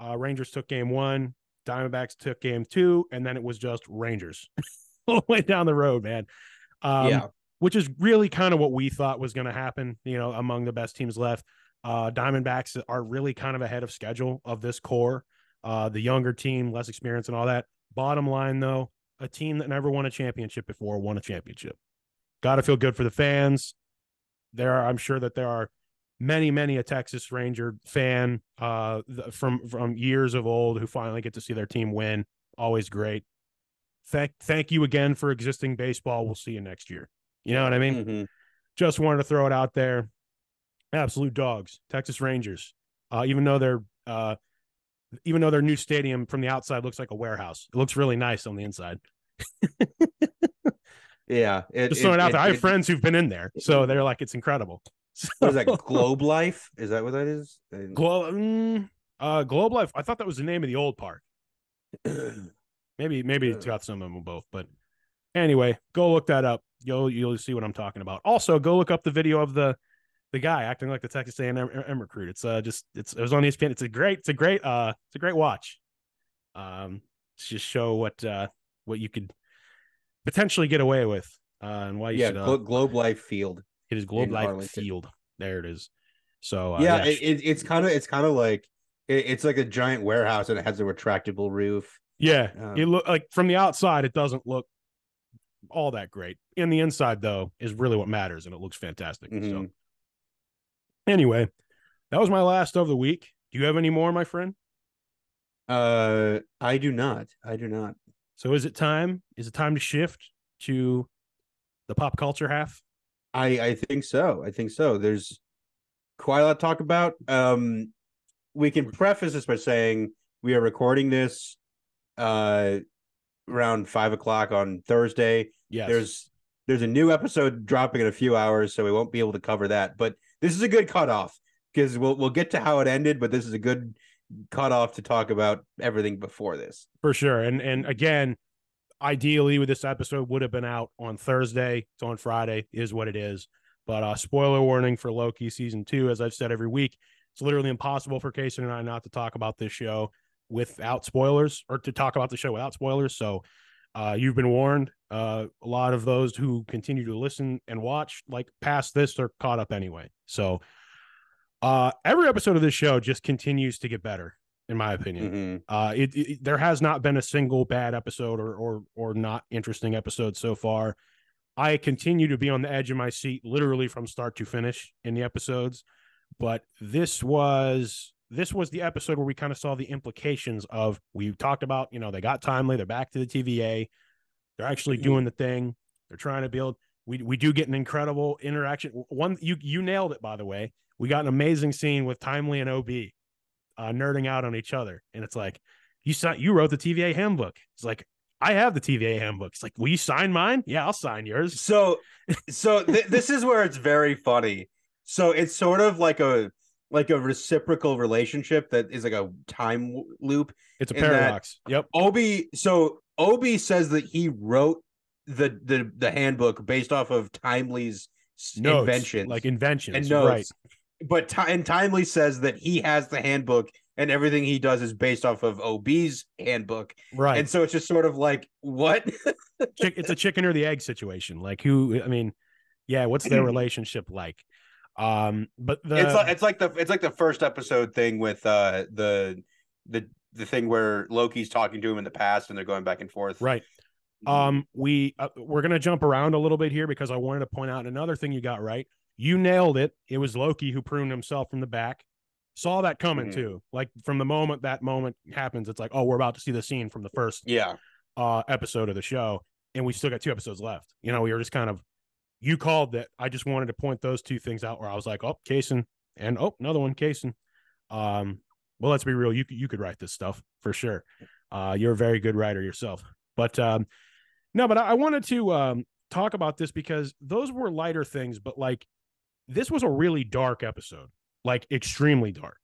Rangers took game 1, Diamondbacks took game 2, and then it was just Rangers all the way down the road, man. Which is really kind of what we thought was going to happen, among the best teams left. Diamondbacks are really kind of ahead of schedule of this core. The younger team, less experience and all that. Bottom line, though, a team that never won a championship before won a championship. Got to feel good for the fans. I'm sure that there are many a Texas Ranger fan from years of old who finally get to see their team win. Always great. Thank you again for existing baseball. We'll see you next year. You know what I mean? Mm-hmm. Just wanted to throw it out there. Absolute dogs, Texas Rangers. Even though their new stadium from the outside looks like a warehouse, it looks really nice on the inside. Yeah, just throwing it out there. I have friends who've been in there, so they're like, it's incredible. So, what is that? Globe Life? Is that what that is? Globe Life. I thought that was the name of the old park. Maybe it's got some of them both, but anyway, go look that up. You'll see what I'm talking about. Also, go look up the video of the guy acting like the Texas A&M recruit. It was on ESPN. It's a great watch. Just show what you could potentially get away with, and why you should. Globe Life Field. It is Globe Life Field. There it is. So it's kind of like it's like a giant warehouse and it has a retractable roof. Yeah, it look like from the outside it doesn't look all that great. In the inside though is really what matters, and it looks fantastic. Mm-hmm. So anyway, that was my last of the week. Do you have any more, my friend? I do not. So is it time? Is it time to shift to the pop culture half? I think so. There's quite a lot to talk about. We can preface this by saying we are recording this around 5:00 on Thursday. Yes. There's a new episode dropping in a few hours, so we won't be able to cover that. But this is a good cutoff because we'll get to how it ended, but this is a good cutoff to talk about everything before this. For sure. And again, ideally with this episode would have been out on Thursday. It's on Friday, is what it is. But spoiler warning for Loki season 2, as I've said every week, it's literally impossible for Casen and I not to talk about this show without spoilers, or to talk about the show without spoilers. So you've been warned. A lot of those who continue to listen and watch, like past this, are caught up anyway. So every episode of this show just continues to get better, in my opinion. Mm-hmm. There has not been a single bad episode or not interesting episode so far. I continue to be on the edge of my seat, literally from start to finish in the episodes. But this was the episode where we kind of saw the implications of, we talked about, they got Timely, they're back to the TVA, they're actually doing the thing, they're trying to build. We do get an incredible interaction. One, you nailed it, by the way. We got an amazing scene with Timely and OB nerding out on each other, and it's like, you wrote the TVA handbook. It's like, I have the TVA handbook. It's like, will you sign mine? Yeah, I'll sign yours. So this is where it's very funny. So it's sort of like a reciprocal relationship that is like a time loop. It's a paradox. Yep. Obi says that he wrote the handbook based off of Timely's inventions, like inventions, and notes. Right? But Timely says that he has the handbook and everything he does is based off of OB's handbook. Right. And so it's just sort of like, what? It's a chicken or the egg situation. Like, what's their relationship like? But it's like the first episode thing with the thing where Loki's talking to him in the past and they're going back and forth. Right. We're gonna jump around a little bit here because I wanted to point out another thing you got right. You nailed it. It was Loki who pruned himself from the back. Saw that coming too. Like, from the moment that moment happens, it's like, oh, we're about to see the scene from the first episode of the show, and we still got 2 episodes left. We were just kind of, you called that. I just wanted to point those 2 things out where I was like, oh, Casen, and oh, another one, Casen. Well, let's be real. You could write this stuff for sure. You're a very good writer yourself. But but I wanted to talk about this because those were lighter things, but like, this was a really dark episode, like extremely dark.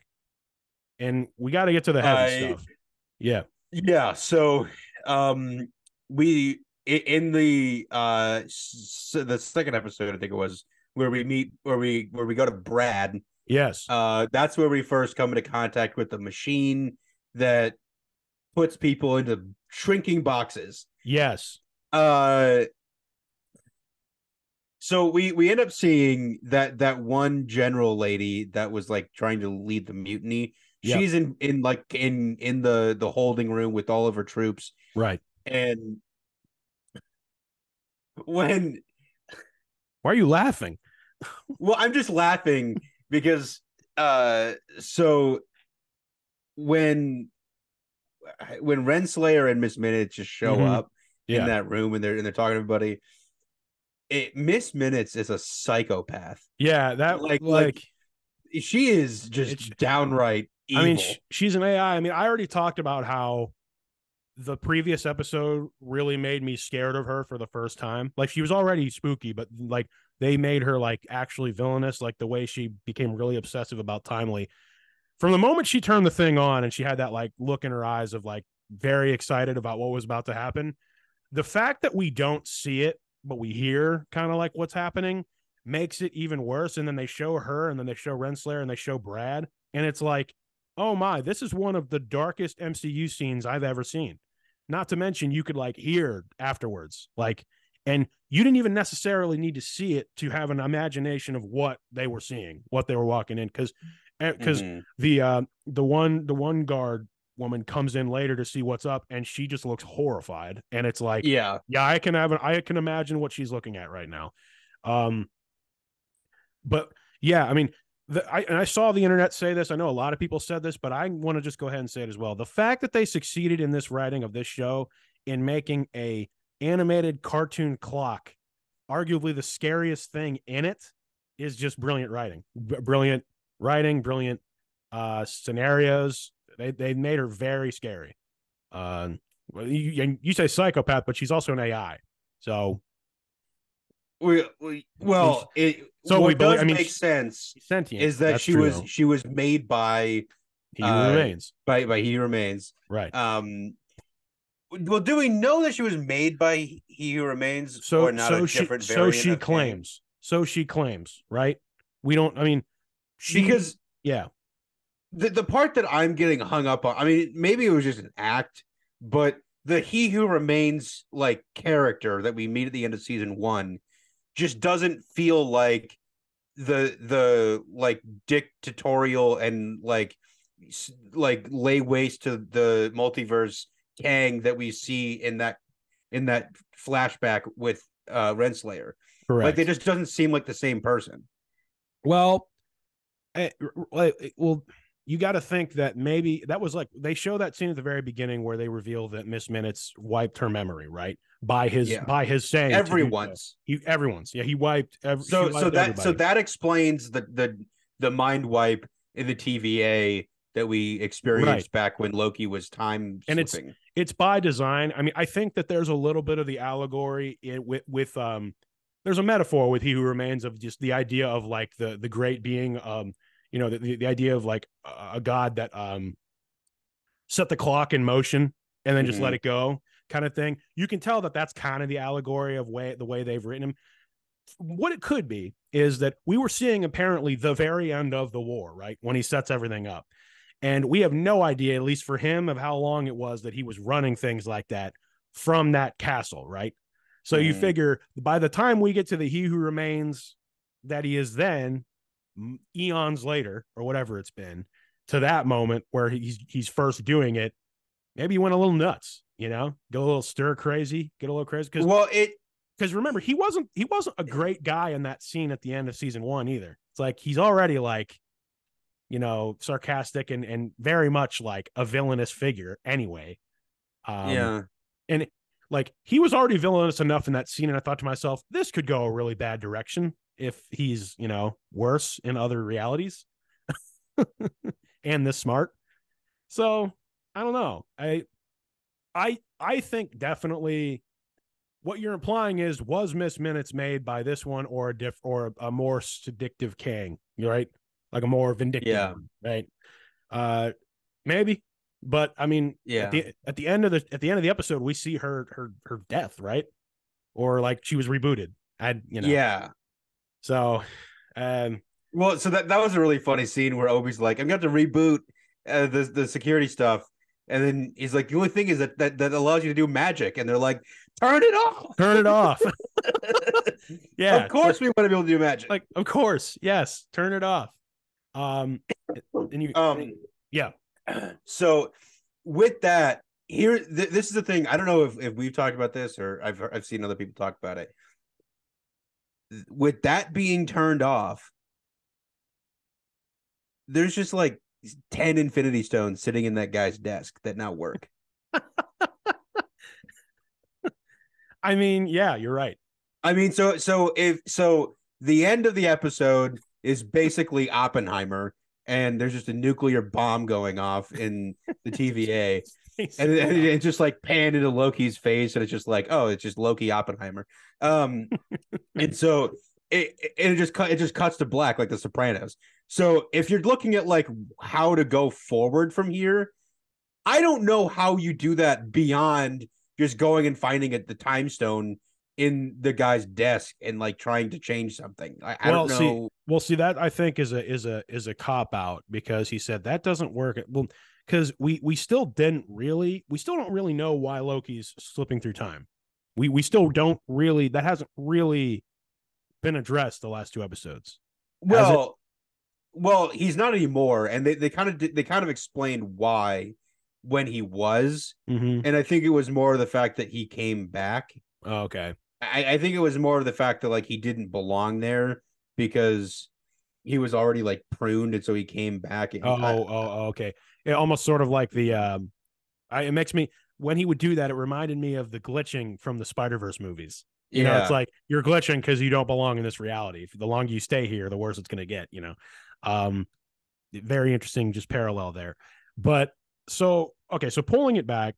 And we got to get to the heavy stuff. Yeah. Yeah. So we, in the second episode, I think it was, where we go to Brad. Yes. That's where we first come into contact with the machine that puts people into shrinking boxes. Yes. So we end up seeing that one general lady that was like trying to lead the mutiny. Yep. She's in the holding room with all of her troops. Right. And why are you laughing? Well, I'm just laughing because so when Renslayer and Miss Minutes just show up in Yeah. that room and they're talking to everybody, Miss Minutes is a psychopath. Yeah, that Like she is just it's downright I mean, evil. she's an AI. I mean, I already talked about how the previous episode really made me scared of her for the first time. Like she was already spooky, but like they made her like actually villainous, like the way she became really obsessive about Timely. From the moment she turned the thing on and she had that like look in her eyes of like very excited about what was about to happen, the fact that we don't see it, but we hear kind of like what's happening makes it even worse. And then they show her and then they show Renslayer and they show Brad. And it's like, oh my, this is one of the darkest MCU scenes I've ever seen. Not to mention, you could like hear afterwards, like, and you didn't even necessarily need to see it to have an imagination of what they were seeing, what they were walking in. Cause the one guard woman comes in later to see what's up and she just looks horrified, and it's like Yeah, I can imagine what she's looking at right now. But yeah, I mean, I saw the internet say this. I know a lot of people said this, but I want to just go ahead and say it as well. The fact that they succeeded in this writing of this show in making a animated cartoon clock arguably the scariest thing in it is just brilliant writing. Brilliant writing, brilliant scenarios. They made her very scary. You say psychopath, but she's also an AI. So well, what does make sense sentient. is that she was made by He Who Remains. By He Who Remains. Right. Well, do we know that she was made by He Who Remains or not a different variant? So she claims. So she claims, right? We don't, I mean, because yeah. The part that I'm getting hung up on, I mean, maybe it was just an act, but the He Who Remains like character that we meet at the end of season 1 just doesn't feel like the like dictatorial and like lay waste to the multiverse Kang that we see in that flashback with Renslayer. Correct. Like it just doesn't seem like the same person. Well, you got to think that maybe that was like they show that scene at the very beginning where they reveal that Miss Minutes wiped her memory, right? By his saying everyone's. He wiped so that explains the mind wipe in the TVA that we experienced back when Loki was time slipping. And it's by design. I mean, I think that there's a little bit of the allegory with there's a metaphor with He Who Remains of just the idea of like the great being, the idea of like a god that set the clock in motion and then just let it go kind of thing. You can tell that that's kind of the allegory of the way they've written him. What it could be is that we were seeing apparently the very end of the war, right? When he sets everything up. And we have no idea, at least for him, of how long it was that he was running things like that from that castle, right? So you figure by the time we get to the He Who Remains that he is then, eons later, or whatever it's been, to that moment where he's first doing it, maybe he went a little nuts, get a little stir crazy, get a little crazy. Because remember, he wasn't a great guy in that scene at the end of season 1 either. It's like he's already like, sarcastic and very much like a villainous figure anyway. And like he was already villainous enough in that scene, and I thought to myself, this could go a really bad direction if he's worse in other realities and this smart. So I don't know. I think definitely what you're implying is, was Miss Minutes made by this one or a more seductive Kang, right? Like a more vindictive one, right? Maybe. But I mean, at the end of the episode, we see her death, right? Or like she was rebooted. So, well, so that was a really funny scene where Obi's like, "I'm going to have to reboot the security stuff," and then he's like, "The only thing is that allows you to do magic," and they're like, "Turn it off, turn it off." Yeah, of course we want to be able to do magic. Like, of course, yes, turn it off. Yeah. So with that, this is the thing. I don't know if we've talked about this or I've seen other people talk about it. With that being turned off, there's just like 10 Infinity Stones sitting in that guy's desk that now work. I mean, yeah, you're right. I mean, so the end of the episode is basically Oppenheimer, and there's just a nuclear bomb going off in the TVA, and it's just like panned into Loki's face, and it's just like, oh, it's just Loki Oppenheimer. And so it just cuts to black like The Sopranos. So if you're looking at like how to go forward from here, I don't know how you do that beyond just going and finding the time stone in the guy's desk and like trying to change something. I don't know. See that I think is a cop out, because he said that doesn't work. Well, because we still don't really know why Loki's slipping through time. We still don't really, that hasn't really been addressed the last two episodes. Well, he's not anymore, and they kind of explained why when he was, and I think it was more of the fact that he came back. Oh, okay. I think it was more of the fact that like he didn't belong there because he was already like pruned, and so he came back. And okay. It almost sort of like the it makes me, when he would do that, it reminded me of the glitching from the Spider-Verse movies. You know, it's like you're glitching because you don't belong in this reality. If the longer you stay here, the worse it's going to get. You know, very interesting, just parallel there. But so pulling it back,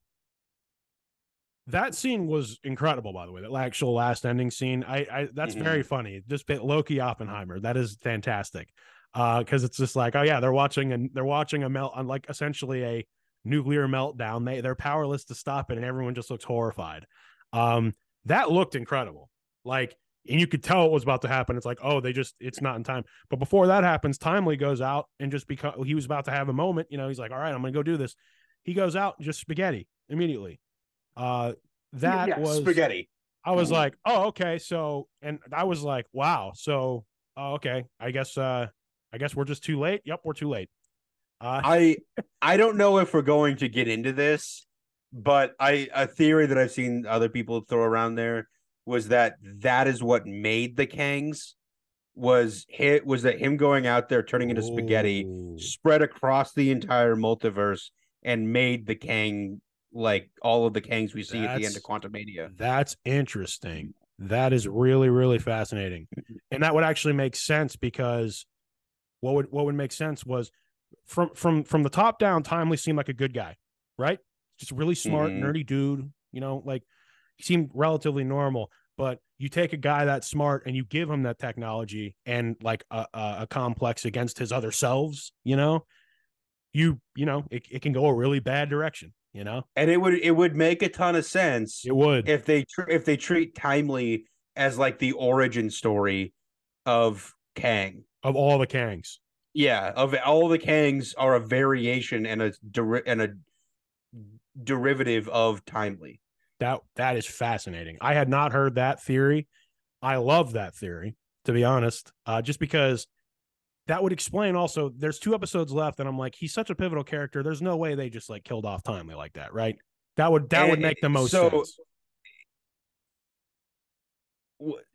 that scene was incredible, by the way. That actual last ending scene, that's very funny. Just Loki Oppenheimer, that is fantastic. Because it's just like, oh yeah, they're watching a melt on, like, essentially a nuclear meltdown. They're powerless to stop it, and everyone just looks horrified. That looked incredible. Like, and you could tell it was about to happen. It's like, oh, it's not in time. But before that happens, Timely goes out, and just because he was about to have a moment, you know, he's like, all right, I'm gonna go do this. He goes out and just spaghetti immediately. That was spaghetti. I was like, oh, okay. So, and I was like, wow. So, okay. I guess we're just too late. Yep, we're too late. I don't know if we're going to get into this, but a theory that I've seen other people throw around there was that is what made the Kangs, was that him going out there turning into spaghetti spread across the entire multiverse and made the Kang, like all of the Kangs we see at the end of Quantumania. That's interesting. That is really, really fascinating. And that would actually make sense, because what would make sense was from the top down, Timely seemed like a good guy, right? Just really smart, nerdy dude, you know, like he seemed relatively normal. But you take a guy that smart and you give him that technology and like a complex against his other selves, you know, it can go a really bad direction, you know. And it would make a ton of sense. It would, if they treat Timely as like the origin story of Kang, of all the Kangs. Yeah, of all the Kangs are a variation and a derivative of Timely. That is fascinating. I had not heard that theory. I love that theory, to be honest, just because that would explain also, there's 2 episodes left, and I'm like, he's such a pivotal character. There's no way they just like killed off Timely like that, right? That would make the most sense.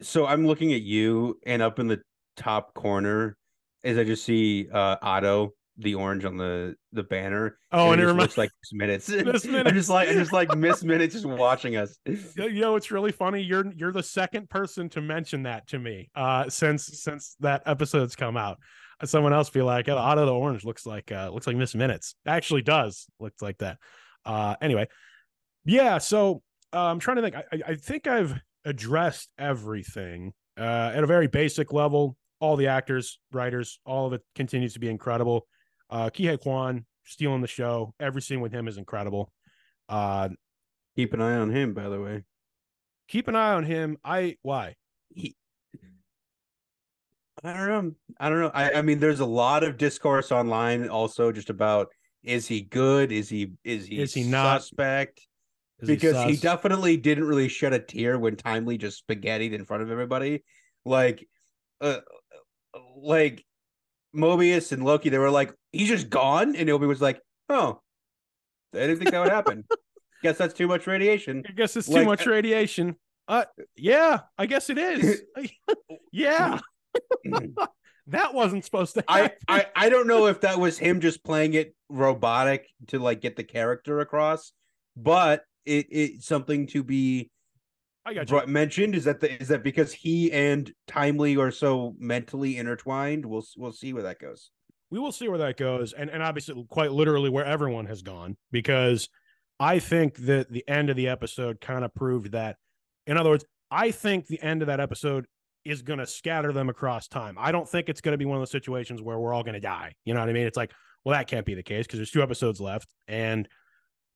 So I'm looking at you, and up in the top corner is I just see Otto, the orange on the banner. Oh, and it looks like Miss Minutes. I'm just like Miss Minutes just watching us. You know, it's really funny. You're the second person to mention that to me since that episode's come out. Someone else be like, oh, Otto the orange looks like Miss Minutes. It actually does look like that. Anyway, yeah. So I'm trying to think. I think I've addressed everything at a very basic level. All the actors, writers, all of it continues to be incredible. Kihei Kwan stealing the show. Every scene with him is incredible. Keep an eye on him, by the way. Keep an eye on him. Why? I don't know. I mean, there's a lot of discourse online also just about, is he good? Is he not suspect? Because he definitely didn't really shed a tear when Timely just spaghettied in front of everybody. Like Mobius and Loki, they were like, he's just gone, and Obi was like, oh, I didn't think that would happen. Guess that's too much radiation. I guess it's too much radiation. Yeah, I guess it is. Yeah. That wasn't supposed to happen. I don't know if that was him just playing it robotic to like get the character across, but it's something to be mentioned. Is that because he and Timely are so mentally intertwined? We'll see where that goes. We will see where that goes, and obviously quite literally where everyone has gone, because I think that the end of the episode kind of proved that. In other words, I think the end of that episode is going to scatter them across time. I don't think it's going to be one of those situations where we're all going to die. You know what I mean? It's like, well, that can't be the case because there's 2 episodes left, and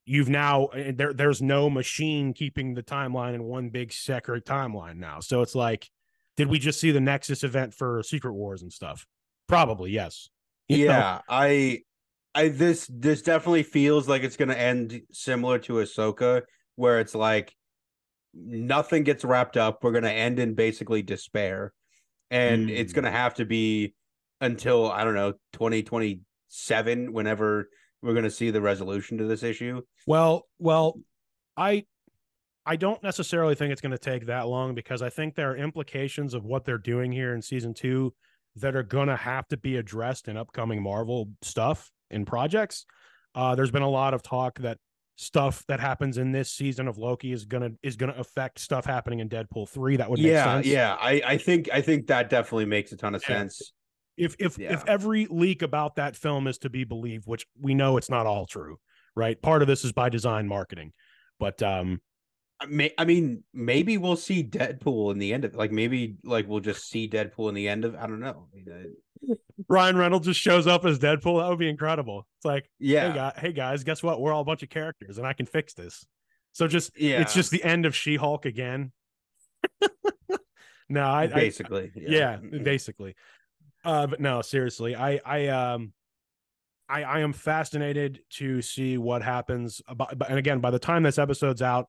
you've now there's no machine keeping the timeline in one big separate timeline now. So it's like, did we just see the Nexus event for Secret Wars and stuff? Probably, yes. Yeah, this definitely feels like it's going to end similar to Ahsoka, where it's like nothing gets wrapped up. We're going to end in basically despair, and it's going to have to be until, I don't know, 2027, whenever we're going to see the resolution to this issue. Well, I don't necessarily think it's going to take that long, because I think there are implications of what they're doing here in season 2 that are going to have to be addressed in upcoming Marvel stuff in projects. There's been a lot of talk that stuff that happens in this season of Loki is gonna affect stuff happening in Deadpool 3. That would make sense. Yeah. I think that definitely makes a ton of sense. If every leak about that film is to be believed, which we know it's not all true, right? Part of this is by design marketing, but I mean, maybe we'll see Deadpool in the end of, like, maybe like we'll just see Deadpool in the end of, I don't know. Ryan Reynolds just shows up as Deadpool. That would be incredible. It's like, yeah, hey guys, guess what? We're all a bunch of characters, and I can fix this. So it's just the end of She-Hulk again. No, basically, basically. But no, seriously, I am fascinated to see what happens. And again, by the time this episode's out,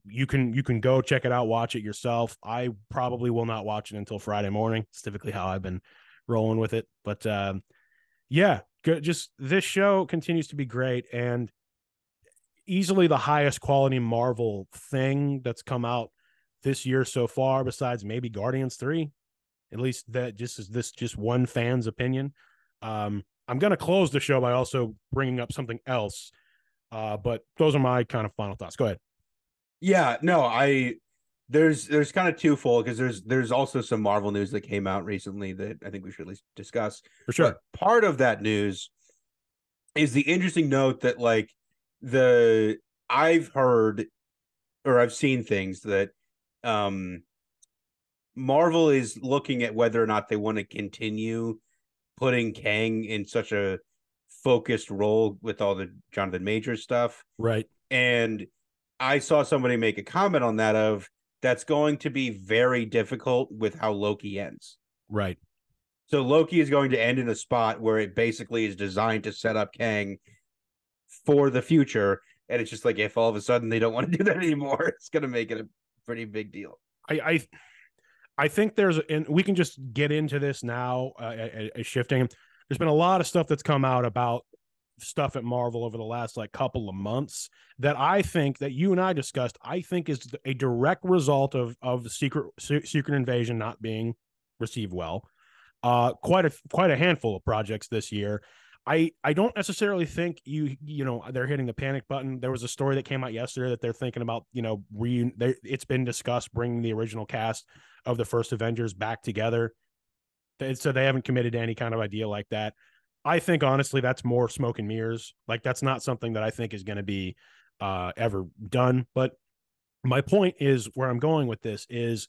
you can go check it out, watch it yourself. I probably will not watch it until Friday morning. It's typically how I've been rolling with it. But yeah, good. Just this show continues to be great, and easily the highest quality Marvel thing that's come out this year so far, besides maybe Guardians 3. At least that just one fan's opinion. I'm going to close the show by also bringing up something else. But those are my kind of final thoughts. Go ahead. Yeah, no, there's kind of twofold, because there's also some Marvel news that came out recently that I think we should at least discuss. For sure. But part of that news is the interesting note that, like, I've heard, or I've seen things that Marvel is looking at whether or not they want to continue putting Kang in such a focused role with all the Jonathan Majors stuff. Right. And I saw somebody make a comment on that of, that's going to be very difficult with how Loki ends. Right. So Loki is going to end in a spot where it basically is designed to set up Kang for the future. And it's just like, if all of a sudden they don't want to do that anymore, it's going to make it a pretty big deal. I think and we can just get into this now, shifting. There's been a lot of stuff that's come out about stuff at Marvel over the last couple of months that I think that you and I discussed, I think is a direct result of the Secret Invasion not being received well. Quite a handful of projects this year. I don't necessarily think they're hitting the panic button. There was a story that came out yesterday that they're thinking about, it's been discussed bringing the original cast of the first Avengers back together. So they haven't committed to any kind of idea like that. I think, honestly, that's more smoke and mirrors. Like, that's not something that I think is going to be ever done. But my point is, where I'm going with this is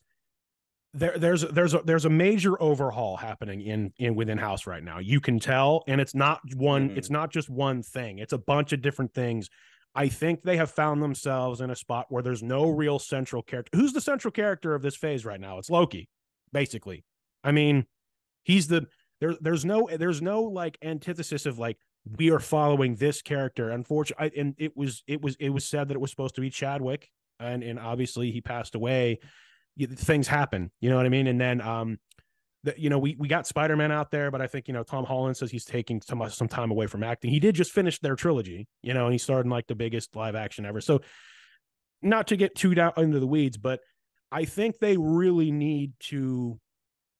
there's a major overhaul happening within house right now. You can tell, and it's not one. It's not just one thing. It's a bunch of different things. I think they have found themselves in a spot where there's no real central character. Who's the central character of this phase right now? It's Loki, basically. I mean, he's the there's no antithesis of we are following this character. Unfortunately, and it was said that it was supposed to be Chadwick, and obviously he passed away. Things happen, you know what I mean? And then we got Spider-Man out there, but I think Tom Holland says he's taking some time away from acting. He did just finish their trilogy, and he starred in the biggest live action ever. So, not to get too down into the weeds, but I think they really need to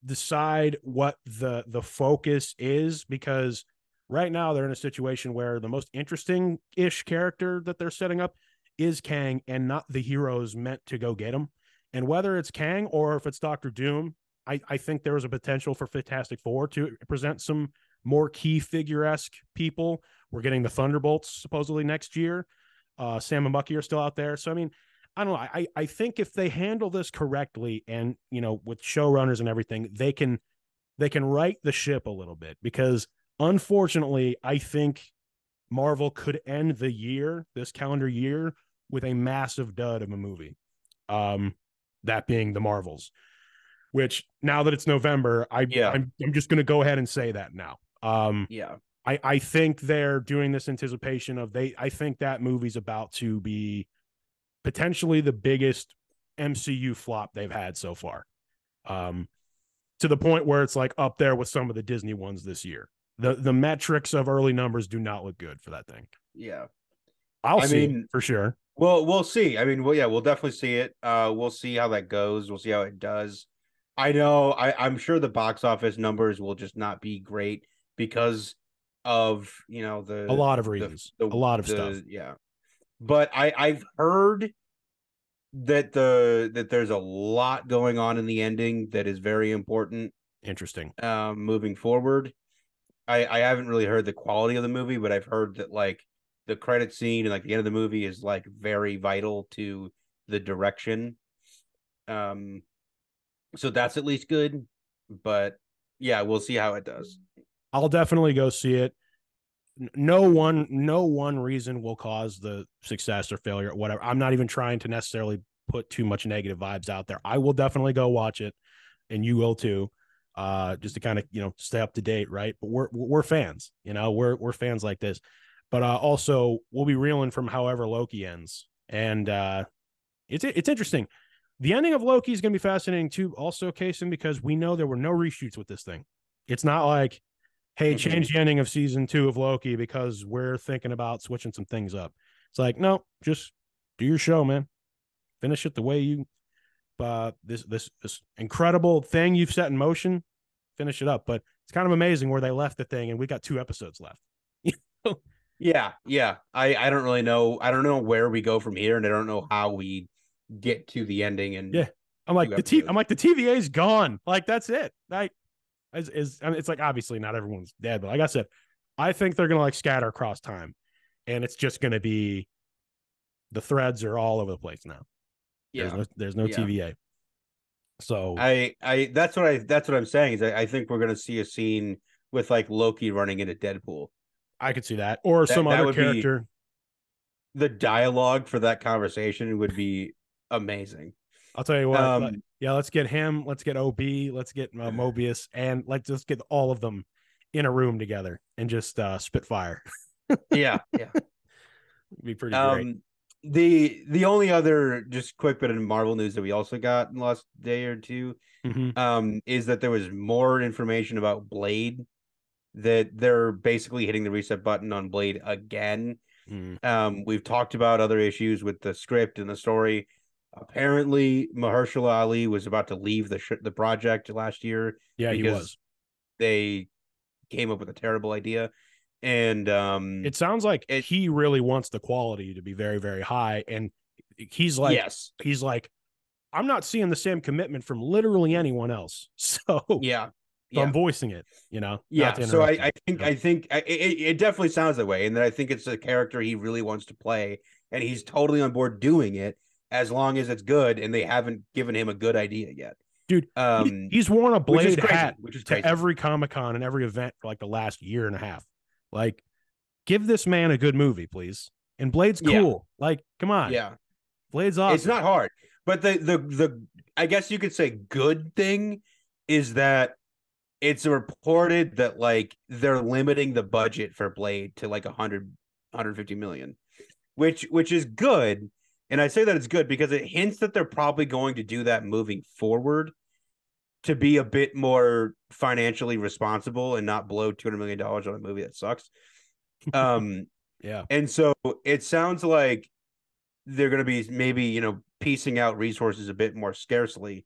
decide what the focus is, because right now they're in a situation where the most interesting ish character that they're setting up is Kang, and not the heroes meant to go get him. And whether it's Kang or if it's Doctor Doom, I think there is a potential for Fantastic Four to present some more key figure-esque people. We're getting the Thunderbolts supposedly next year. Sam and Bucky are still out there. So, I mean, I don't know. I think if they handle this correctly and, you know, with showrunners and everything, they can right the ship a little bit, because unfortunately, I think Marvel could end the year, this calendar year, with a massive dud of a movie. That being the Marvels, which now that it's November, I'm just going to go ahead and say that now. I think they're doing this anticipation of I think that movie's about to be potentially the biggest MCU flop they've had so far. To the point where it's like up there with some of the Disney ones this year. The metrics of early numbers do not look good for that thing. Yeah. I mean, for sure. Well, we'll see. I mean, well, yeah, we'll definitely see it. We'll see how that goes. We'll see how it does. I know I'm sure the box office numbers will just not be great because of, you know, a lot of reasons. A lot of stuff. Yeah. But I've heard that there's a lot going on in the ending that is very important. Interesting. Moving forward. I haven't really heard the quality of the movie, but I've heard that like the credit scene and like the end of the movie is like very vital to the direction. So that's at least good. But yeah, we'll see how it does. I'll definitely go see it. No one reason will cause the success or failure or whatever. I'm not even trying to necessarily put too much negative vibes out there. I will definitely go watch it, and you will too. Just to kind of, you know, stay up to date, right? But we're fans, you know, we're fans like this. But also we'll be reeling from however Loki ends. And it's interesting. The ending of Loki is going to be fascinating too, also, Casen, because we know there were no reshoots with this thing. It's not like, hey, change the ending of season 2 of Loki because we're thinking about switching some things up. It's like, no, just do your show, man. Finish it the way you this incredible thing you've set in motion, finish it up. But it's kind of amazing where they left the thing, and we got 2 episodes left. Yeah. I don't really know. I don't know where we go from here, and I don't know how we get to the ending. And yeah, I'm like the TVA's gone. Like that's it. I mean, it's like obviously not everyone's dead, but like I said, I think they're gonna like scatter across time, and it's just gonna be the threads are all over the place now. Yeah, there's no TVA. So I that's what I'm saying is I think we're gonna see a scene with like Loki running into Deadpool. I could see that, or some other character. The dialogue for that conversation would be amazing. I'll tell you what. Let's get him. Let's get OB. Let's get Mobius, and let's just get all of them in a room together and just spit fire. Yeah. It'd be pretty great. The only other just quick bit of Marvel news that we also got in the last day or two is that there was more information about Blade, that they're basically hitting the reset button on Blade again. We've talked about other issues with the script and the story. Apparently Mahershala Ali was about to leave the project last year. Yeah, because he was. They came up with a terrible idea. And it sounds like he really wants the quality to be very, very high. And he's like, he's like, I'm not seeing the same commitment from literally anyone else. So I'm voicing it, you know? Yeah. So I think it definitely sounds that way. And then I think it's a character he really wants to play, and he's totally on board doing it as long as it's good. And they haven't given him a good idea yet. Dude, he's worn a Blade hat to every Comic-Con and every event for like the last year and a half. Like, give this man a good movie, please. And Blade's cool. Like, come on. Yeah. Blade's awesome. It's not hard. But the I guess you could say good thing is that it's reported that like they're limiting the budget for Blade to like 150 million, which is good. And I say that it's good because it hints that they're probably going to do that moving forward, to be a bit more financially responsible and not blow $200 million on a movie that sucks. Yeah. And so it sounds like they're going to be maybe, piecing out resources a bit more scarcely,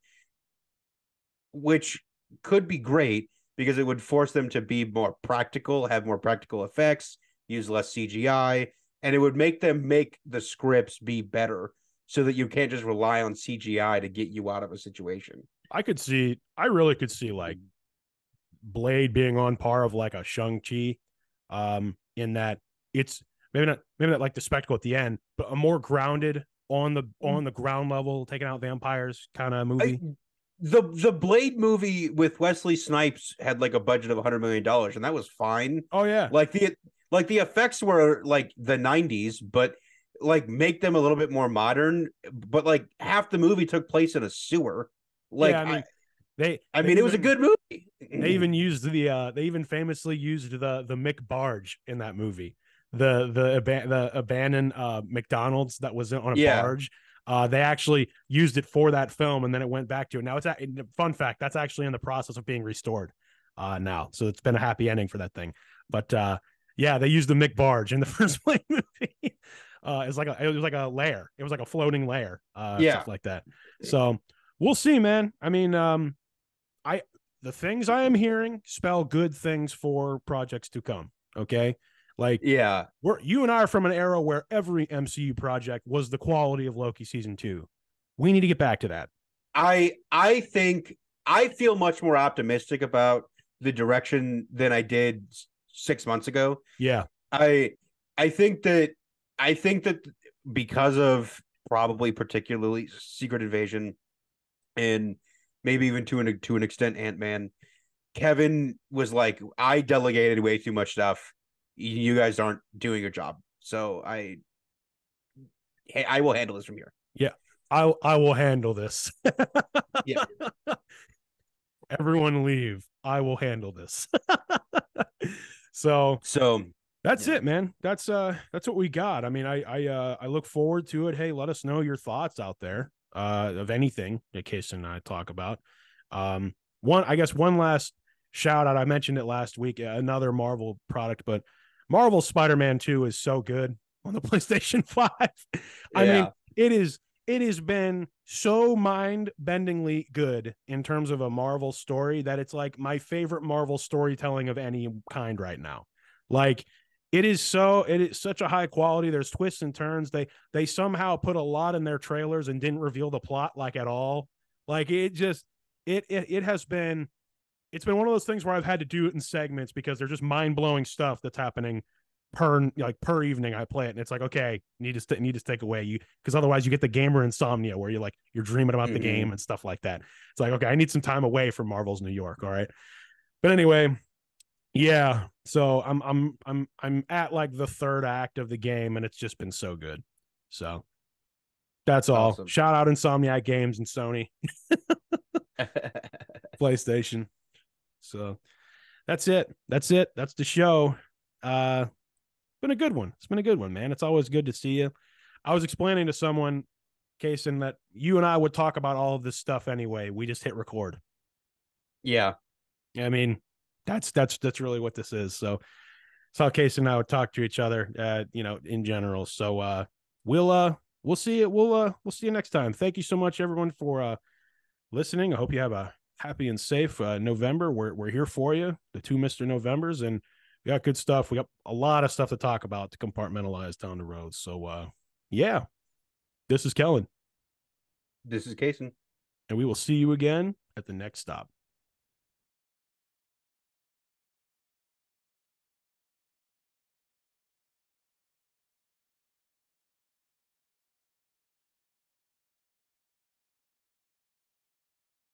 which could be great because it would force them to be more practical, have more practical effects, use less CGI, and it would make them make the scripts be better so that you can't just rely on CGI to get you out of a situation. I really could see like Blade being on par of like a Shang-Chi, in that it's maybe not like the spectacle at the end, but a more grounded on the ground level, taking out vampires kind of movie. The Blade movie with Wesley Snipes had like a budget of $100 million, and that was fine. Oh yeah, Like the effects were like the 90s, but like make them a little bit more modern. But like half the movie took place in a sewer. Like yeah. I mean, I mean, it was a good movie. they even famously used the Mick barge in that movie. The abandoned McDonald's that was on a barge. They actually used it for that film, and then it went back to it. Now fun fact, that's actually in the process of being restored now. So it's been a happy ending for that thing. But yeah, they used the Mick barge in the first Blade movie. It was like a lair. It was like a floating lair, stuff like that. So we'll see, man. I mean, the things I am hearing spell good things for projects to come. Okay. Like, you and I are from an era where every MCU project was the quality of Loki season 2. We need to get back to that. I think I feel much more optimistic about the direction than I did 6 months ago. Yeah. I think that because of probably particularly Secret Invasion and maybe even to an extent Ant-Man, Kevin was like, I delegated way too much stuff. You guys aren't doing your job. So I will handle this from here. Yeah. I will handle this. Yeah. Everyone leave. I will handle this. So that's it, man. That's what we got. I mean, I look forward to it. Hey, let us know your thoughts out there of anything that Casen and I talk about. One last shout out. I mentioned it last week, another Marvel product, but Marvel Spider-Man 2 is so good on the PlayStation 5. I mean, it has been so mind-bendingly good in terms of a Marvel story that it's like my favorite Marvel storytelling of any kind right now. Like, it is such a high quality. There's twists and turns. They somehow put a lot in their trailers and didn't reveal the plot like at all. Like, it has been, it's been one of those things where I've had to do it in segments because they're just mind-blowing stuff that's happening per evening I play it, and it's like, okay, need to take away you, because otherwise you get the gamer insomnia where you're dreaming about the game and stuff like that. It's like, okay, I need some time away from Marvel's New York. All right. But anyway, yeah. So I'm at like the third act of the game, and it's just been so good. So that's all. Awesome. Shout out Insomniac Games and Sony. PlayStation. So that's it. That's the show. Been a good one. It's been a good one, man. It's always good to see you. I was explaining to someone, Casen, that you and I would talk about all of this stuff anyway. We just hit record. Yeah. I mean, that's really what this is. So it's how Casen and I would talk to each other, in general. So we'll see you. We'll see you next time. Thank you so much, everyone, for listening. I hope you have a happy and safe November. We're here for you, the 2 Mr. Novembers, and we got good stuff. We got a lot of stuff to talk about to compartmentalize down the road. So yeah, this is Kellan. This is Casen. And we will see you again at the next stop.